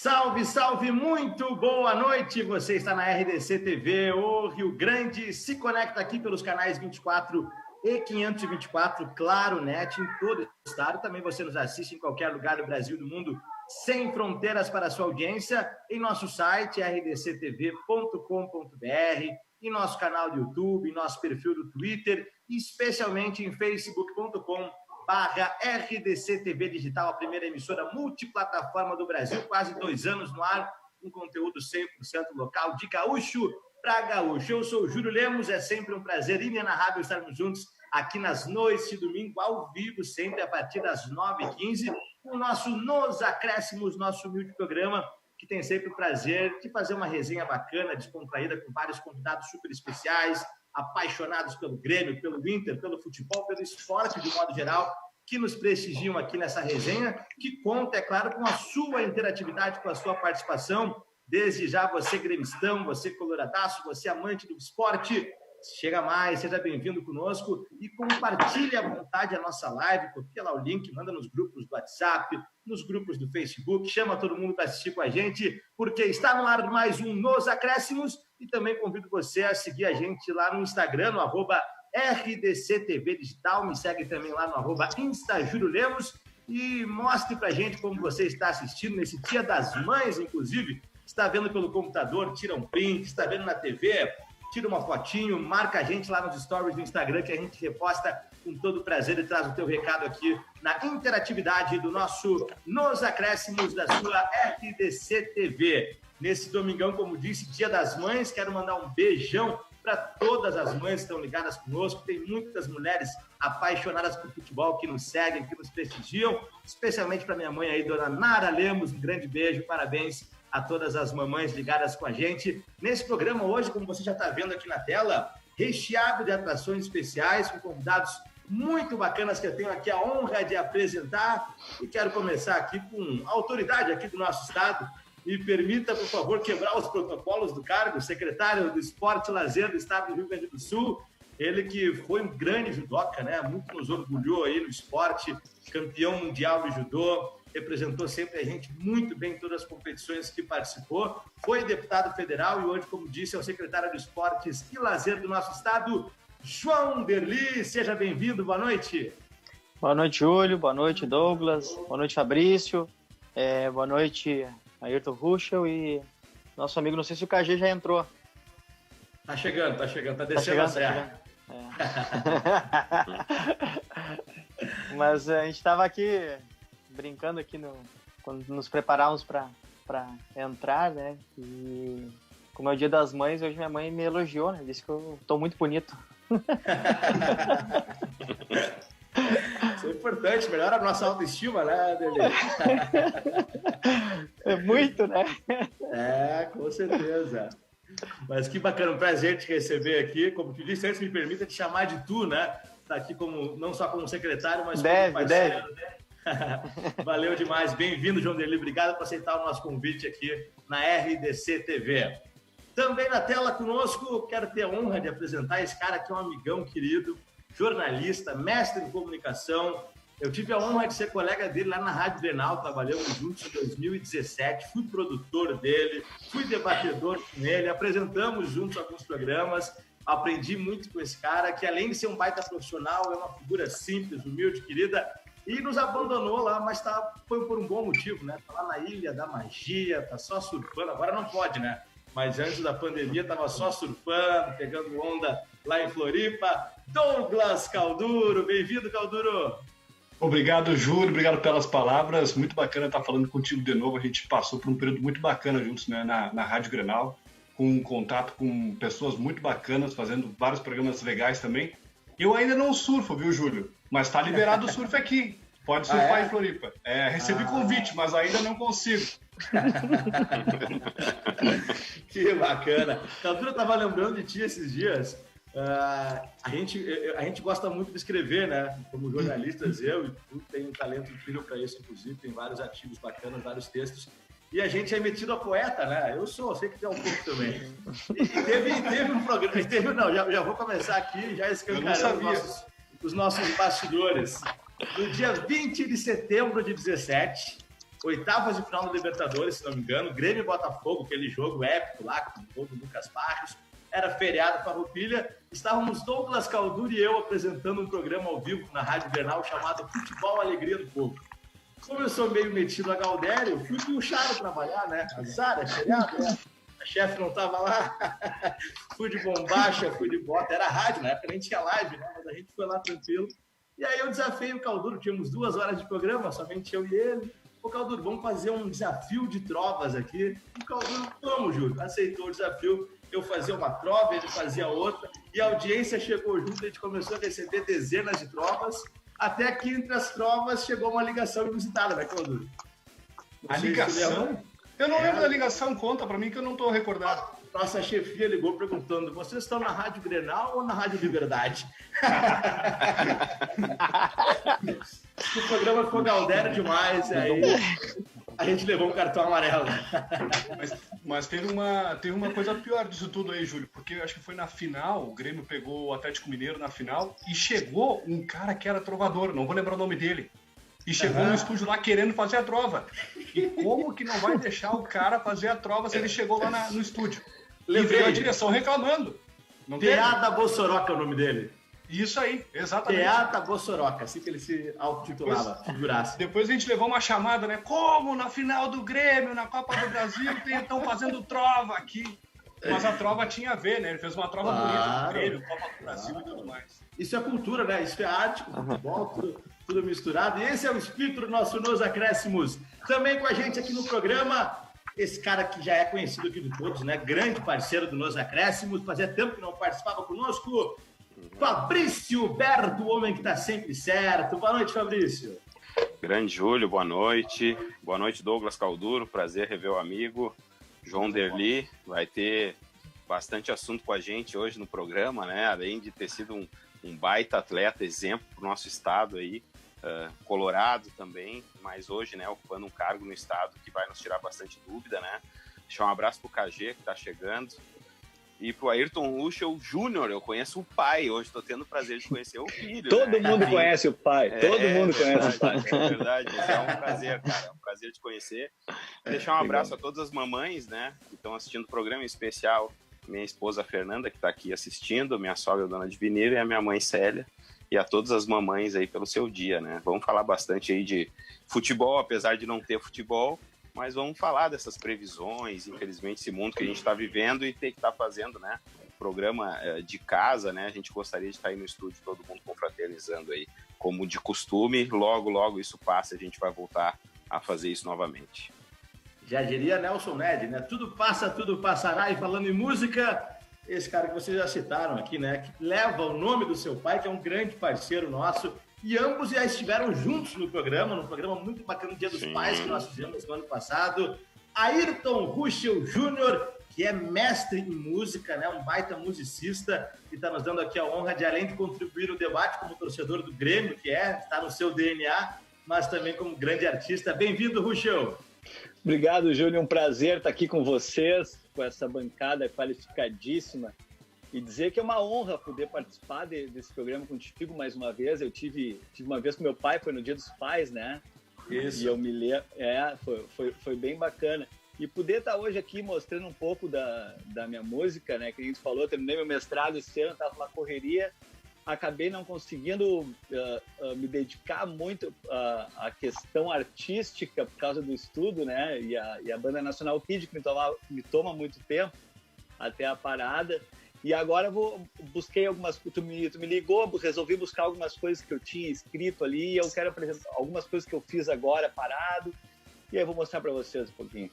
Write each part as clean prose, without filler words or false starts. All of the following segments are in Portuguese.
Salve, salve, muito boa noite! Você está na RDC TV, o Rio Grande se conecta aqui pelos canais 24 e 524, Claro Net, em todo o estado. Também você nos assiste em qualquer lugar do Brasil e do mundo, sem fronteiras para a sua audiência, em nosso site rdctv.com.br, em nosso canal do YouTube, em nosso perfil do Twitter, e especialmente em facebook.com/RDC TV Digital, a primeira emissora multiplataforma do Brasil, quase 2 anos no ar, um conteúdo 100% local, de gaúcho para gaúcho. Eu sou o Júlio Lemos, é sempre um prazer inenarrável estarmos juntos aqui nas noites de domingo, ao vivo, sempre a partir das 9h15, o nosso Nos Acréscimos, nosso humilde programa, que tem sempre o prazer de fazer uma resenha bacana, descontraída, com vários convidados super especiais, apaixonados pelo Grêmio, pelo Inter, pelo futebol, pelo esporte de modo geral, que nos prestigiam aqui nessa resenha, que conta, é claro, com a sua interatividade, com a sua participação. Desde já, você gremistão, você coloradaço, você amante do esporte, chega mais, seja bem-vindo conosco e compartilhe à vontade a nossa live, copia lá o link, manda nos grupos do WhatsApp, nos grupos do Facebook, chama todo mundo para assistir com a gente, porque está no ar mais um Nos Acréscimos, e também convido você a seguir a gente lá no Instagram, no @RDCTV Digital, me segue também lá no @InstaJuliolemos e mostre pra gente como você está assistindo nesse Dia das Mães, inclusive, está vendo pelo computador, tira um print, está vendo na TV, tira uma fotinho, marca a gente lá nos stories do Instagram, que a gente reposta com todo prazer e traz o teu recado aqui na interatividade do nosso Nos Acréscimos da sua RDC TV. Nesse domingão, como disse, Dia das Mães, quero mandar um beijão para todas as mães que estão ligadas conosco. Tem muitas mulheres apaixonadas por futebol que nos seguem, que nos prestigiam, especialmente para minha mãe aí, dona Nara Lemos, um grande beijo, parabéns a todas as mamães ligadas com a gente. Nesse programa hoje, como você já está vendo aqui na tela, recheado de atrações especiais, com convidados muito bacanas que eu tenho aqui a honra de apresentar. E quero começar aqui com a autoridade aqui do nosso estado. Me permita, por favor, quebrar os protocolos do cargo, secretário do Esporte e Lazer do estado do Rio Grande do Sul. Ele que foi um grande judoca, né? Muito nos orgulhou aí no esporte, campeão mundial de judô, representou sempre a gente muito bem em todas as competições que participou, foi deputado federal e hoje, como disse, é o secretário de Esportes e Lazer do nosso estado, João Derli. Seja bem-vindo, boa noite. Boa noite, Júlio, boa noite, Douglas, boa noite, Fabrício, boa noite, Ayrton Ruschel e nosso amigo, não sei se o KG já entrou. Tá chegando, tá descendo a serra. Mas a gente estava aqui brincando aqui quando nos preparávamos para entrar, né? E como é o Dia das Mães, hoje minha mãe me elogiou, né? Disse que eu tô muito bonito. Isso é importante, melhora a nossa autoestima, né, Dele? É muito, né? Com certeza. Mas que bacana, um prazer te receber aqui. Como tu disse antes, me permita te chamar de tu, né? Tá aqui não só como secretário, mas como parceiro. Valeu demais, bem-vindo, João Derli, obrigado por aceitar o nosso convite aqui na RDC TV. Também na tela conosco, quero ter a honra de apresentar esse cara que é um amigão querido, jornalista, mestre em comunicação. Eu tive a honra de ser colega dele lá na Rádio Grenal, trabalhamos juntos em 2017, fui produtor dele, fui debatedor com ele, apresentamos juntos alguns programas, aprendi muito com esse cara, que além de ser um baita profissional, é uma figura simples, humilde, querida, e nos abandonou lá, mas foi por um bom motivo, né? Tá lá na Ilha da Magia, tá só surfando, agora não pode, né? Mas antes da pandemia tava só surfando, pegando onda lá em Floripa. Douglas Calduro, bem-vindo, Calduro! Obrigado, Júlio, obrigado pelas palavras, muito bacana estar falando contigo de novo, a gente passou por um período muito bacana juntos, né, na Rádio Grenal, com contato com pessoas muito bacanas, fazendo vários programas legais também. Eu ainda não surfo, viu, Júlio? Mas tá liberado o surf aqui. Pode surfar em Floripa. Recebi convite, mas ainda não consigo. Que bacana. Calduro, eu tava lembrando de ti esses dias. A gente gosta muito de escrever, né? Como jornalistas, eu e tu tem um talento incrível para isso, inclusive. Tem vários artigos bacanas, vários textos. E a gente é metido a poeta, né? Eu sei que tem um pouco também. E teve um programa... Já vou começar aqui, já escancarando os nossos bastidores. No dia 20 de setembro de 17, oitavas de final da Libertadores, se não me engano, Grêmio e Botafogo, aquele jogo épico lá, com o gol do Lucas Barros, era feriado Farroupilha, estávamos Douglas Calduro e eu apresentando um programa ao vivo na Rádio Grenal chamado Futebol Alegria do Povo. Como eu sou meio metido a Galdério, fui puxado trabalhar, né? Azar, é feriado, né? A chefe não estava lá, fui de bombacha, fui de bota, era rádio, na época nem tinha live, né? Mas a gente foi lá tranquilo. E aí eu desafiei o Calduro, tínhamos 2 horas de programa, somente eu e ele. Ô Calduro, vamos fazer um desafio de trovas aqui. O Calduro, vamos, Júlio, aceitou o desafio. Eu fazia uma trova, ele fazia outra, e a audiência chegou junto, a gente começou a receber dezenas de trovas, até que entre as trovas chegou uma ligação inusitada, né, Calduro? A ligação? Eu não lembro da ligação, conta pra mim que eu não tô recordado. Nossa chefia ligou perguntando, vocês estão na Rádio Grenal ou na Rádio Liberdade? O programa ficou Galdério demais, aí a gente levou um cartão amarelo. Mas teve uma coisa pior disso tudo aí, Júlio, porque eu acho que foi na final, o Grêmio pegou o Atlético Mineiro na final e chegou um cara que era trovador, não vou lembrar o nome dele. E chegou no estúdio lá querendo fazer a trova. E como que não vai deixar o cara fazer a trova se ele chegou lá no estúdio? E veio a direção reclamando. Teada Bossoroca é o nome dele. Isso aí, exatamente. Teada Bossoroca, assim que ele se autotitulava, figurasse. Depois a gente levou uma chamada, né? Como na final do Grêmio, na Copa do Brasil, estão fazendo trova aqui. Mas a trova tinha a ver, né? Ele fez uma trova bonita do Grêmio, Copa do Brasil e tudo mais. Isso é cultura, né? Isso é arte, futebol, tudo misturado. E esse é o espírito do nosso Nos Acréscimos. Também com a gente aqui no programa, esse cara que já é conhecido aqui de todos, né? Grande parceiro do Nos Acréscimos. Fazia tempo que não participava conosco. Fabrício Berto, o homem que está sempre certo. Boa noite, Fabrício. Grande Júlio, boa noite. Boa noite, Douglas Calduro. Prazer rever o amigo. João Derli. Vai ter bastante assunto com a gente hoje no programa, né? Além de ter sido um baita atleta, exemplo para o nosso estado aí. Colorado também, mas hoje, né, ocupando um cargo no estado que vai nos tirar bastante dúvida, né? Deixar um abraço pro KG, que tá chegando, e pro Ayrton Ruschel Júnior. Eu conheço o pai, hoje tô tendo o prazer de conhecer o filho. Todo mundo conhece o pai, todo mundo conhece o pai. É verdade, é um prazer, cara, é um prazer te conhecer. Deixar um abraço a todas as mamães, né, que estão assistindo o programa, em especial minha esposa Fernanda, que tá aqui assistindo, minha sogra Dona Divineira e a minha mãe Célia. E a todas as mamães aí pelo seu dia, né? Vamos falar bastante aí de futebol, apesar de não ter futebol, mas vamos falar dessas previsões, infelizmente, esse mundo que a gente está vivendo e ter que estar fazendo, né? Programa de casa, né? A gente gostaria de estar aí no estúdio, todo mundo confraternizando aí, como de costume. Logo, logo isso passa, a gente vai voltar a fazer isso novamente. Já diria Nelson Ned, né? Tudo passa, tudo passará. E falando em música, esse cara que vocês já citaram aqui, né? Que leva o nome do seu pai, que é um grande parceiro nosso. E ambos já estiveram juntos no programa, num programa muito bacana, Dia dos Pais, que nós fizemos no ano passado. Ayrton Ruschel Júnior, que é mestre em música, né? Um baita musicista, que está nos dando aqui a honra de, além de contribuir no debate como torcedor do Grêmio, que está no seu DNA, mas também como grande artista. Bem-vindo, Ruschel. Obrigado, Júlio. Um prazer estar aqui com vocês, com essa bancada qualificadíssima. E dizer que é uma honra poder participar desse programa contigo mais uma vez. Eu tive uma vez com meu pai, foi no Dia dos Pais, né? Isso. E eu me lembro, foi bem bacana. E poder estar hoje aqui mostrando um pouco da minha música, né? Que a gente falou, eu terminei meu mestrado esse ano, estava numa correria, acabei não conseguindo me dedicar muito à questão artística por causa do estudo, né? E a Banda Nacional Kid, que me toma muito tempo até a parada. E agora busquei algumas... Tu me ligou, resolvi buscar algumas coisas que eu tinha escrito ali, e eu quero apresentar algumas coisas que eu fiz agora, parado, e aí eu vou mostrar para vocês um pouquinho.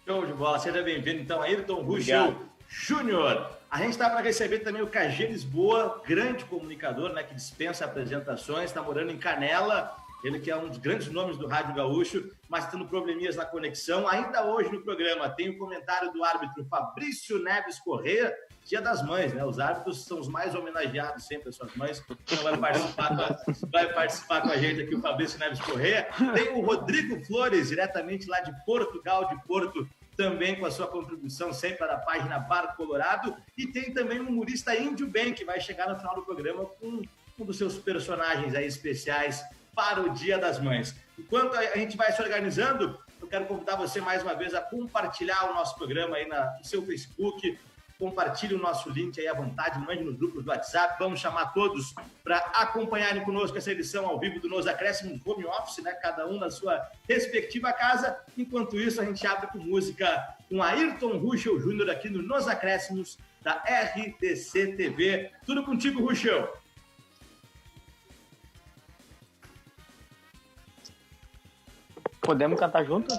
Show de bola, seja bem-vindo então, Ayrton Ruschel Júnior. A gente está para receber também o KG Lisboa, grande comunicador, né, que dispensa apresentações, está morando em Canela, ele que é um dos grandes nomes do Rádio Gaúcho, mas tendo probleminhas na conexão. Ainda hoje no programa tem o comentário do árbitro Fabrício Neves Corrêa, Dia das Mães, né? Os árbitros são os mais homenageados sempre, as suas mães. Então vai participar com a gente aqui o Fabrício Neves Corrêa. Tem o Rodrigo Flores, diretamente lá de Portugal, de Porto, também com a sua contribuição sempre da página Bar Colorado. E tem também o humorista Índio Ben, que vai chegar no final do programa com um dos seus personagens aí especiais, para o Dia das Mães. Enquanto a gente vai se organizando, eu quero convidar você mais uma vez a compartilhar o nosso programa aí no seu Facebook. Compartilhe o nosso link aí à vontade, mande nos grupos do WhatsApp. Vamos chamar todos para acompanharem conosco essa edição ao vivo do Nos Acréscimos Home Office, né? Cada um na sua respectiva casa. Enquanto isso, a gente abre com música com Ayrton Ruschel Júnior aqui no Nos Acréscimos da RDC TV. Tudo contigo, Ruschel. Podemos cantar junto?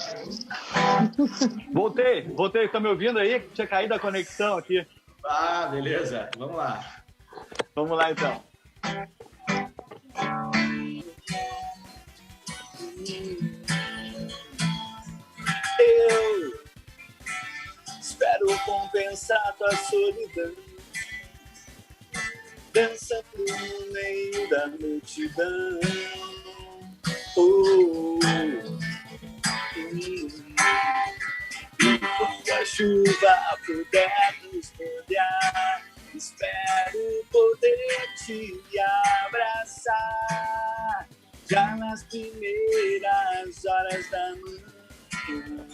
Voltei, tá me ouvindo aí? Tinha caído a conexão aqui. Ah, beleza, vamos lá. Vamos lá então. Eu espero compensar tua solidão, dança no meio da multidão. E quando a chuva puder nos molhar, espero poder te abraçar já nas primeiras horas da manhã,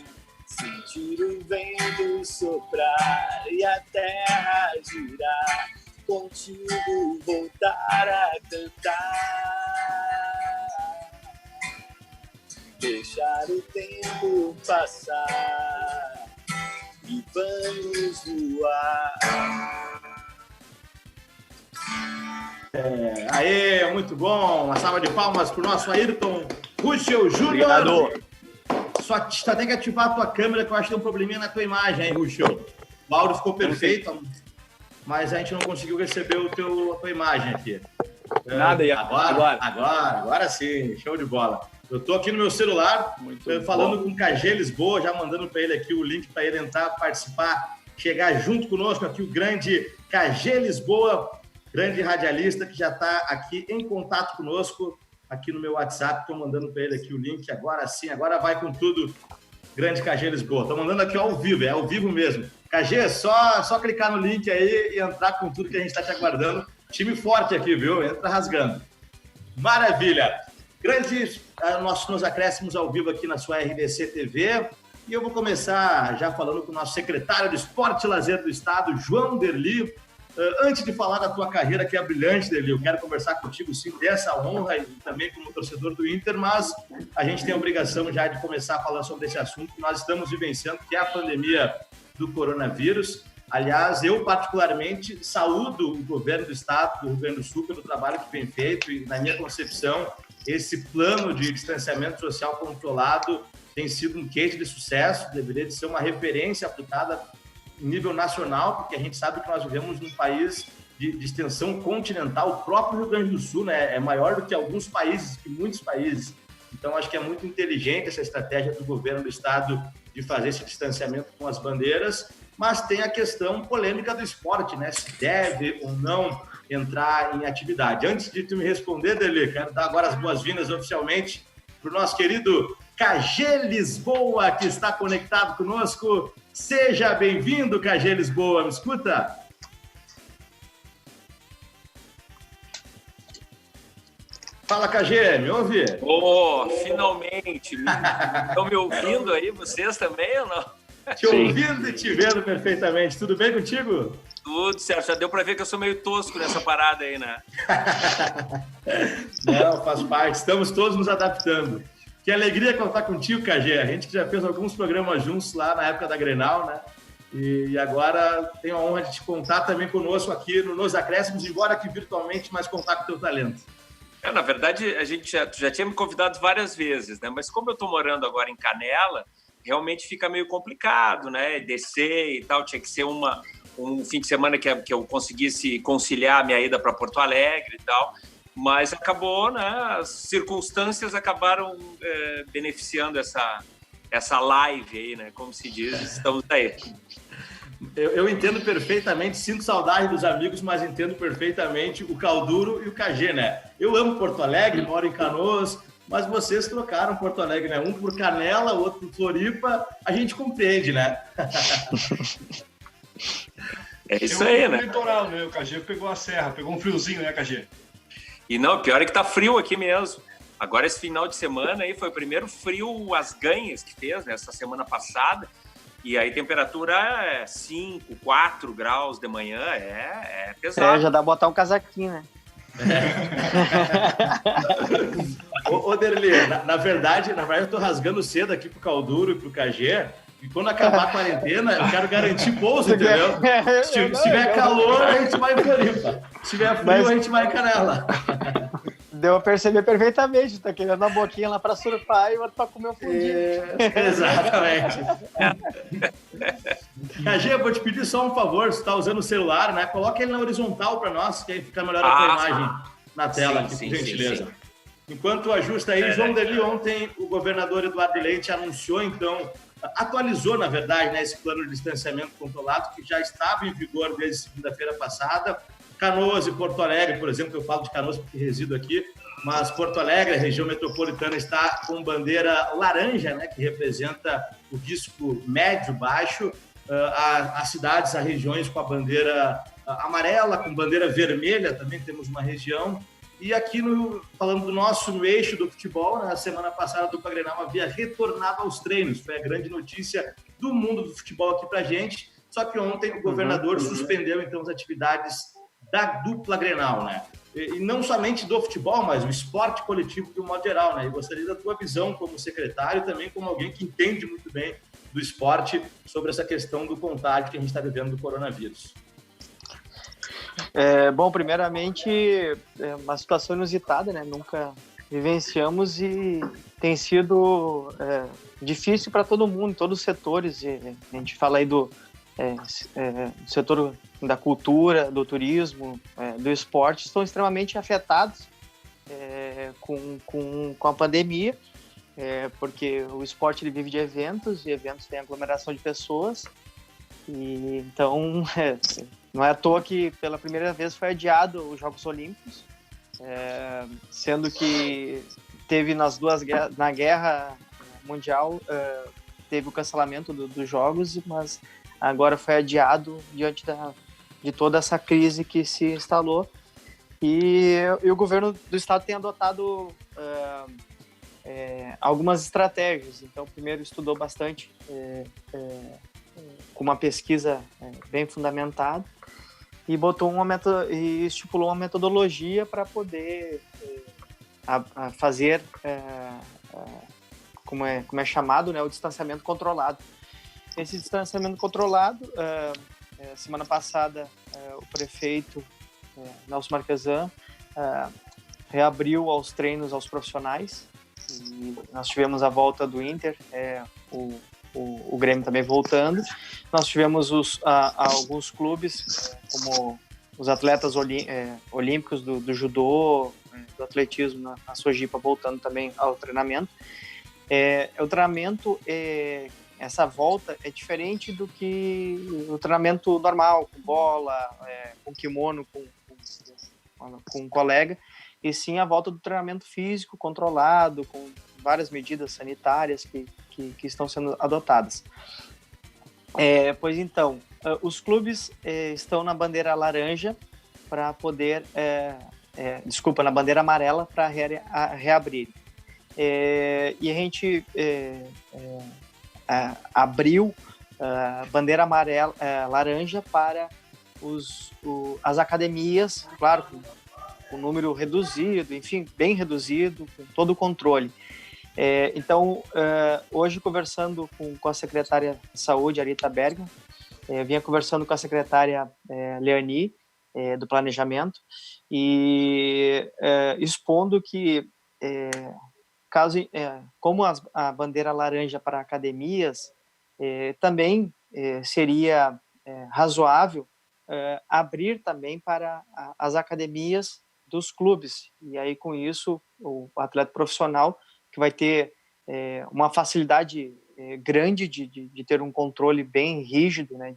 sentir o vento soprar e a terra girar, contigo voltar a cantar. Deixar o tempo passar e vamos voar. Aê, muito bom. Uma salva de palmas para o nosso Ayrton Ruschel Júnior. Obrigado. Só tem que ativar a tua câmera, que eu acho que tem um probleminha na tua imagem, hein, Ruschel? O áudio ficou perfeito, mas a gente não conseguiu receber a tua imagem aqui. Nada, e agora sim, show de bola. Eu tô aqui no meu celular, falando com o KG Lisboa, já mandando para ele aqui o link para ele entrar, participar, chegar junto conosco aqui, o grande KG Lisboa, grande radialista que já está aqui em contato conosco, aqui no meu WhatsApp. Estou mandando para ele aqui o link, agora sim, agora vai com tudo, grande KG Lisboa. Estou mandando aqui ao vivo, é ao vivo mesmo. KG, só clicar no link aí e entrar com tudo que a gente está te aguardando. Time forte aqui, viu? Entra rasgando. Maravilha! Grandes nossos acréscimos ao vivo aqui na sua RDC TV. E eu vou começar já falando com o nosso secretário de Esporte e Lazer do Estado, João Derli. Antes de falar da tua carreira, que é brilhante, Derli, eu quero conversar contigo, sim, dessa honra e também como torcedor do Inter, mas a gente tem a obrigação já de começar a falar sobre esse assunto que nós estamos vivenciando, que é a pandemia do coronavírus. Aliás, eu particularmente saúdo o governo do Estado, do Rio Grande do Sul, pelo trabalho que vem feito e, na minha concepção, esse plano de distanciamento social controlado tem sido um case de sucesso, deveria de ser uma referência aplicada em nível nacional, porque a gente sabe que nós vivemos num país de extensão continental. O próprio Rio Grande do Sul, né, é maior do que alguns países, que muitos países. Então, acho que é muito inteligente essa estratégia do governo do Estado de fazer esse distanciamento com as bandeiras, mas tem a questão polêmica do esporte, né? Se deve ou não entrar em atividade. Antes de tu me responder, Derli, quero dar agora as boas-vindas oficialmente para o nosso querido KG Lisboa, que está conectado conosco. Seja bem-vindo, KG Lisboa. Me escuta? Fala, KG, me ouve? Finalmente! Estão me ouvindo aí, vocês também ou não? Te ouvindo e te vendo perfeitamente. Tudo bem contigo? Tudo certo. Já deu para ver que eu sou meio tosco nessa parada aí, né? Não, faz parte. Estamos todos nos adaptando. Que alegria contar contigo, KG. A gente já fez alguns programas juntos lá na época da Grenal, né? E agora tenho a honra de te contar também conosco aqui Nos Acréscimos, embora aqui virtualmente, mas contar com o teu talento. Na verdade, a gente já tinha me convidado várias vezes, né? Mas como eu estou morando agora em Canela, realmente fica meio complicado, né? Descer e tal, tinha que ser um fim de semana que eu conseguisse conciliar a minha ida para Porto Alegre e tal, mas acabou, né? As circunstâncias acabaram beneficiando essa live aí, né? Como se diz, estamos aí. Eu entendo perfeitamente, sinto saudade dos amigos, mas entendo perfeitamente o Calduro e o KG, né? Eu amo Porto Alegre, moro em Canoas, mas vocês trocaram Porto Alegre, né? Um por Canela, o outro por Floripa, a gente compreende, né? É isso aí, né? Litoral, né? O KG pegou a serra, pegou um friozinho, né, KG? E não, pior é que tá frio aqui mesmo. Agora, esse final de semana aí foi o primeiro frio às ganhas que fez, né, essa semana passada. E aí temperatura é 5, 4 graus de manhã, é pesado. Já dá pra botar um casaquinho, né? Ô Derli, na verdade eu tô rasgando cedo aqui pro Calduro e pro KG, e quando acabar a quarentena, eu quero garantir pouso, entendeu? Se tiver calor, a gente vai em Floripa. Se tiver frio, a gente vai em Canela. Deu a perceber perfeitamente, tá querendo a boquinha lá pra surfar e outro pra comer o fundinho. Exatamente. KG, eu vou te pedir só um favor, se tá usando o celular, né? Coloca ele na horizontal para nós, que aí fica melhor a tua imagem na tela, aqui, por gentileza. Sim. Enquanto ajusta aí, João Derli, ontem o governador Eduardo Leite anunciou, então, atualizou, na verdade, né, esse plano de distanciamento controlado, que já estava em vigor desde segunda-feira passada. Canoas e Porto Alegre, por exemplo, eu falo de Canoas porque resido aqui, mas Porto Alegre, a região metropolitana, está com bandeira laranja, né, que representa o risco médio-baixo. As cidades, as regiões com a bandeira amarela, com bandeira vermelha, também temos uma região. E aqui, falando no eixo do futebol, na semana passada, a dupla Grenal havia retornado aos treinos. Foi a grande notícia do mundo do futebol aqui pra gente. Só que ontem o governador suspendeu, então, as atividades da dupla Grenal, né? E não somente do futebol, mas o esporte coletivo de um modo geral, né? E gostaria da tua visão como secretário, também como alguém que entende muito bem do esporte, sobre essa questão do contágio que a gente está vivendo do coronavírus. Bom, primeiramente, é uma situação inusitada, né? Nunca vivenciamos e tem sido difícil para todo mundo, todos os setores. A gente fala aí do setor da cultura, do turismo, do esporte, estão extremamente afetados com a pandemia, porque o esporte ele vive de eventos, e eventos têm aglomeração de pessoas, e então não é à toa que pela primeira vez foi adiado os Jogos Olímpicos, sendo que teve na Guerra Mundial, teve o cancelamento dos Jogos, mas agora foi adiado diante de toda essa crise que se instalou, e o governo do estado tem adotado algumas estratégias. Então, primeiro estudou bastante com uma pesquisa bem fundamentada e estipulou uma metodologia para poder fazer como é chamado, né, o distanciamento controlado. Esse distanciamento controlado, semana passada, o prefeito Nelson Marquesan reabriu aos treinos aos profissionais, e nós tivemos a volta do Inter, o Grêmio também voltando. Nós tivemos alguns clubes, como os atletas olímpicos do judô, do atletismo na Sojipa, voltando também ao treinamento. O treinamento, essa volta é diferente do que o treinamento normal, com bola, com kimono, com um colega, e sim a volta do treinamento físico controlado, com várias medidas sanitárias que estão sendo adotadas. Pois então, os clubes estão na bandeira laranja para poder... na bandeira amarela para reabrir. E a gente abriu a bandeira laranja para as academias, claro, com número reduzido, enfim, bem reduzido, com todo o controle. Então, hoje, conversando com a secretária de Saúde, Arita Bergman, vinha conversando com a secretária Leani, do Planejamento, e expondo que, como a bandeira laranja para academias, também seria razoável abrir também para as academias dos clubes. E aí, com isso, o atleta profissional, que vai ter uma facilidade grande de ter um controle bem rígido, né,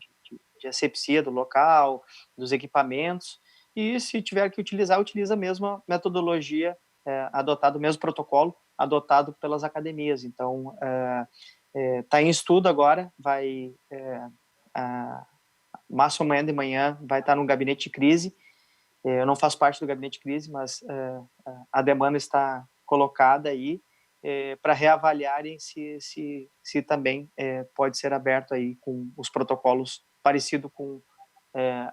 de asepsia do local, dos equipamentos, e se tiver que utilizar, utiliza a mesma metodologia adotada, o mesmo protocolo adotado pelas academias. Então, está em estudo agora, Márcio amanhã de manhã vai estar no gabinete de crise. Eu não faço parte do gabinete de crise, mas a demanda está colocada aí para reavaliarem se também pode ser aberto aí com os protocolos parecido com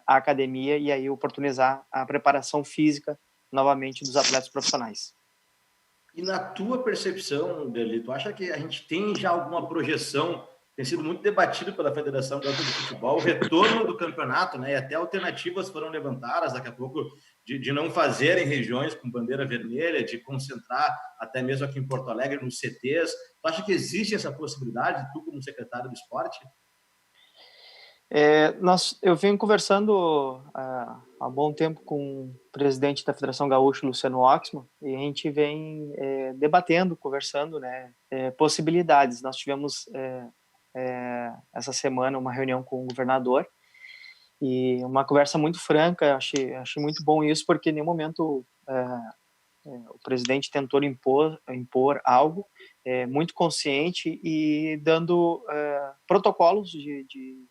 a academia e aí oportunizar a preparação física novamente dos atletas profissionais. E na tua percepção, Derli, tu acha que a gente tem já alguma projeção? Tem sido muito debatido pela Federação Gaúcha de Futebol o retorno do campeonato, né? E até alternativas foram levantadas daqui a pouco de não fazerem regiões com bandeira vermelha, de concentrar até mesmo aqui em Porto Alegre nos CTs. Tu acha que existe essa possibilidade, tu como secretário do esporte? Eu venho conversando há bom tempo com o presidente da Federação Gaúcha, Luciano Oxman, e a gente vem debatendo, conversando, né, possibilidades. Nós tivemos essa semana uma reunião com o governador e uma conversa muito franca. Achei muito bom isso, porque em nenhum momento o presidente tentou impor algo, muito consciente e dando protocolos de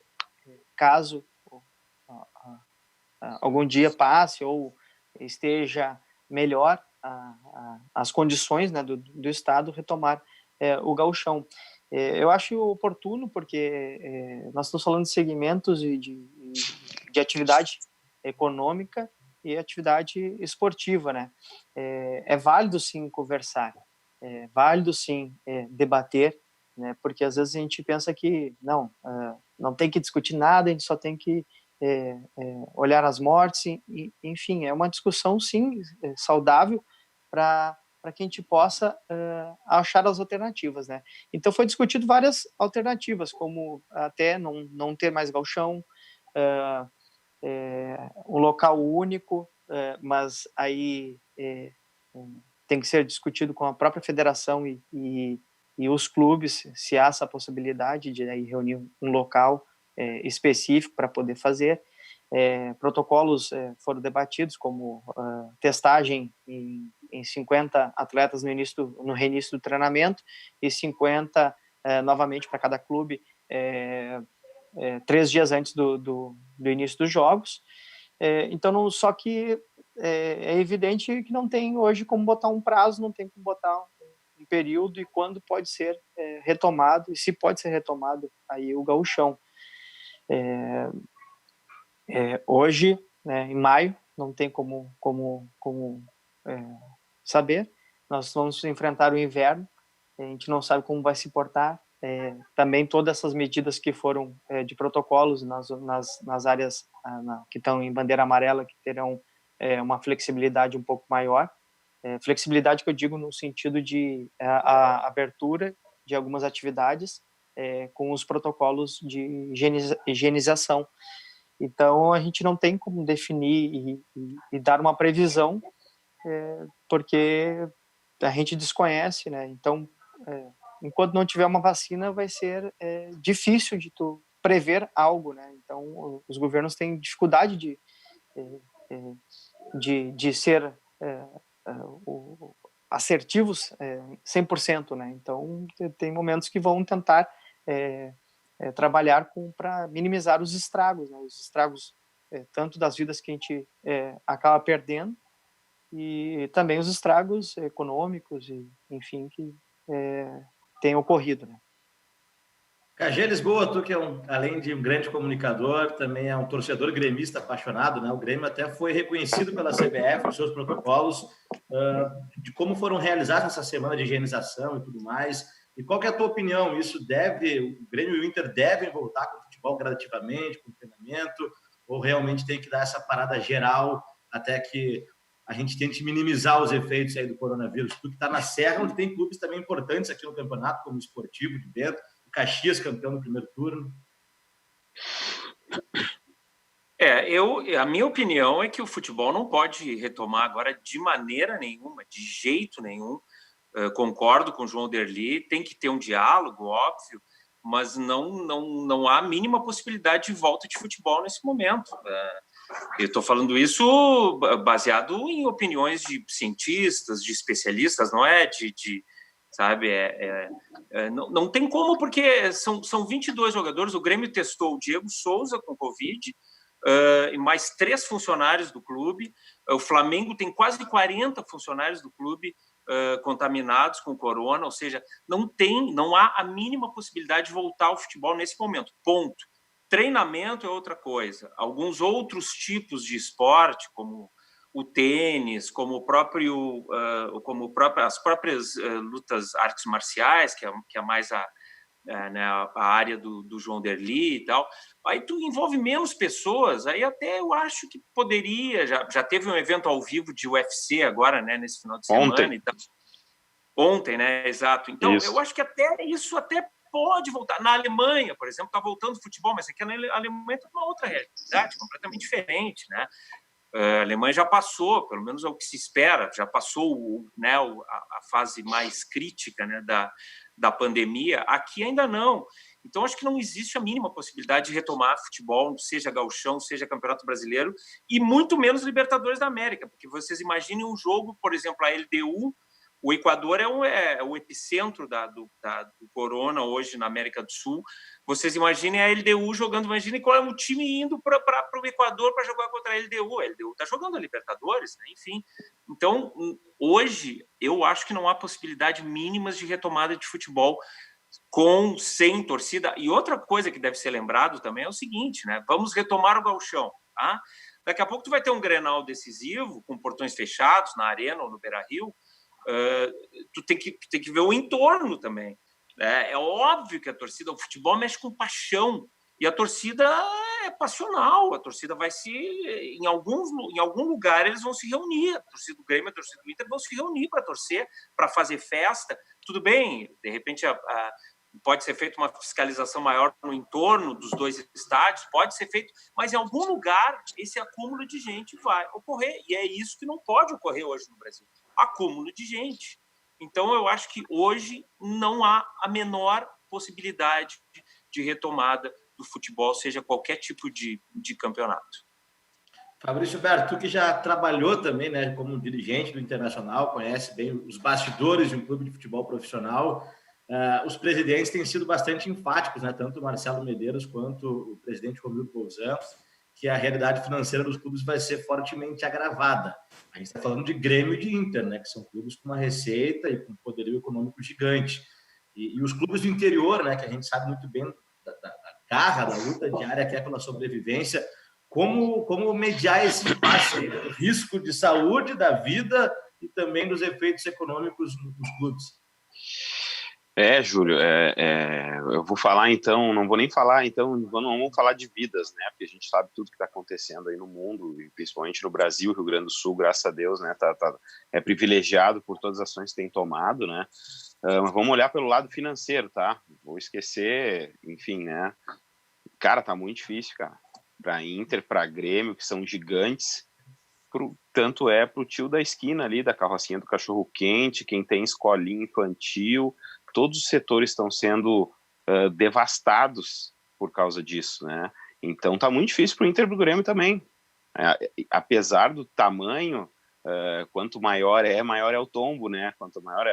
caso algum dia passe ou esteja melhor as condições, né, do Estado retomar o gauchão. Eu acho oportuno porque nós estamos falando de segmentos de atividade econômica e atividade esportiva, né? É válido sim conversar, é válido sim debater, né? Porque às vezes a gente pensa que não tem que discutir nada, a gente só tem que olhar as mortes, enfim, é uma discussão sim saudável para que a gente possa achar as alternativas, né? Então foi discutido várias alternativas, como até não ter mais gauchão, um local único, mas aí tem que ser discutido com a própria federação e os clubes, se há essa possibilidade de aí reunir um local específico para poder fazer. Protocolos foram debatidos, como testagem em 50 atletas no reinício do treinamento e 50 novamente para cada clube 3 dias antes do início dos jogos. Então, só que é evidente que não tem hoje como botar um prazo, não tem como botar um período e quando pode ser retomado, e se pode ser retomado aí o gauchão. Hoje, né, em maio, não tem como saber. Nós vamos enfrentar o inverno, a gente não sabe como vai se portar. Também todas essas medidas que foram de protocolos nas áreas que estão em bandeira amarela, que terão uma flexibilidade um pouco maior. Flexibilidade que eu digo no sentido de a abertura de algumas atividades com os protocolos de higienização. Então, a gente não tem como definir e dar uma previsão, porque a gente desconhece, né? Então, enquanto não tiver uma vacina, vai ser difícil de tu prever algo, né? Então, os governos têm dificuldade de ser assertivos 100%, né? Então, tem momentos que vão tentar trabalhar para minimizar os estragos, né? Os estragos tanto das vidas que a gente acaba perdendo e também os estragos econômicos e, enfim, que têm ocorrido, né? KG Lisboa, tu que além de um grande comunicador, também é um torcedor gremista apaixonado, né? O Grêmio até foi reconhecido pela CBF nos seus protocolos de como foram realizados essa semana de higienização e tudo mais. E qual que é a tua opinião? O Grêmio e o Inter devem voltar com o futebol gradativamente, com o treinamento, ou realmente tem que dar essa parada geral até que a gente tente minimizar os efeitos aí do coronavírus? Tu que está na Serra, onde tem clubes também importantes aqui no campeonato, como o Esportivo de Bento, o Caxias, campeão no primeiro turno. A minha opinião é que o futebol não pode retomar agora de maneira nenhuma, de jeito nenhum. Concordo com o João Derli, tem que ter um diálogo, óbvio, mas não há a mínima possibilidade de volta de futebol nesse momento. Eu estou falando isso baseado em opiniões de cientistas, de especialistas, não é sabe? Não tem como, porque são 22 jogadores. O Grêmio testou o Diego Souza com Covid, e mais 3 funcionários do clube. O Flamengo tem quase 40 funcionários do clube contaminados com corona, ou seja, não há a mínima possibilidade de voltar ao futebol nesse momento, ponto. Treinamento é outra coisa. Alguns outros tipos de esporte, como o tênis, como as próprias lutas artes marciais, que é mais né, a área do João Derli e tal, aí tu envolve menos pessoas, aí até eu acho que poderia, já teve um evento ao vivo de UFC agora, né, nesse final de semana. Ontem, né, exato. Então, eu acho que isso até pode voltar. Na Alemanha, por exemplo, está voltando o futebol, mas aqui na Alemanha tem uma outra realidade, completamente diferente, né? A Alemanha já passou, pelo menos é o que se espera, já passou né, a fase mais crítica, né, da pandemia. Aqui ainda não. Então, acho que não existe a mínima possibilidade de retomar futebol, seja gauchão, seja Campeonato Brasileiro, e muito menos Libertadores da América, porque vocês imaginem um jogo, por exemplo, a LDU, o Equador é o epicentro do corona hoje na América do Sul. Vocês imaginem a LDU jogando, imaginem qual é o time indo para o Equador para jogar contra a LDU. A LDU está jogando a Libertadores, né? Enfim. Então, hoje, eu acho que não há possibilidade mínimas de retomada de futebol sem torcida. E outra coisa que deve ser lembrado também é o seguinte, né? Vamos retomar o gauchão, tá? Daqui a pouco tu vai ter um Grenal decisivo, com portões fechados na Arena ou no Beira-Rio. Tu tem que ver o entorno também. É óbvio que o futebol mexe com paixão, e a torcida é passional, a torcida vai em algum lugar eles vão se reunir, a torcida do Grêmio, a torcida do Inter vão se reunir para torcer, para fazer festa. Tudo bem, de repente pode ser feita uma fiscalização maior no entorno dos dois estádios, pode ser feito, mas em algum lugar esse acúmulo de gente vai ocorrer, e é isso que não pode ocorrer hoje no Brasil, acúmulo de gente. Então, eu acho que hoje não há a menor possibilidade de retomada do futebol, seja qualquer tipo de campeonato. Fabrício Berto, tu que já trabalhou também, né, como dirigente do Internacional, conhece bem os bastidores de um clube de futebol profissional. Os presidentes têm sido bastante enfáticos, né, tanto o Marcelo Medeiros quanto o presidente Romildo Bolzan, que a realidade financeira dos clubes vai ser fortemente agravada. A gente está falando de Grêmio e de Inter, né, que são clubes com uma receita e com poderio econômico gigante. E os clubes do interior, né, que a gente sabe muito bem da garra, da luta diária que é pela sobrevivência, como mediar esse impasse, o risco de saúde, da vida e também dos efeitos econômicos nos clubes. Júlio, eu vou falar então, não vou nem falar então, não vamos falar de vidas, né, porque a gente sabe tudo que está acontecendo aí no mundo, e principalmente no Brasil, Rio Grande do Sul, graças a Deus, né, é privilegiado por todas as ações que tem tomado, né, mas vamos olhar pelo lado financeiro, tá, vou esquecer, enfim, né, cara, tá muito difícil, cara, para Inter, para Grêmio, que são gigantes, tanto é pro tio da esquina ali, da carrocinha do cachorro quente, quem tem escolinha infantil, todos os setores estão sendo devastados por causa disso, né? Então tá muito difícil pro Inter e pro Grêmio também. Apesar do tamanho, quanto maior é o tombo, né? Quanto maior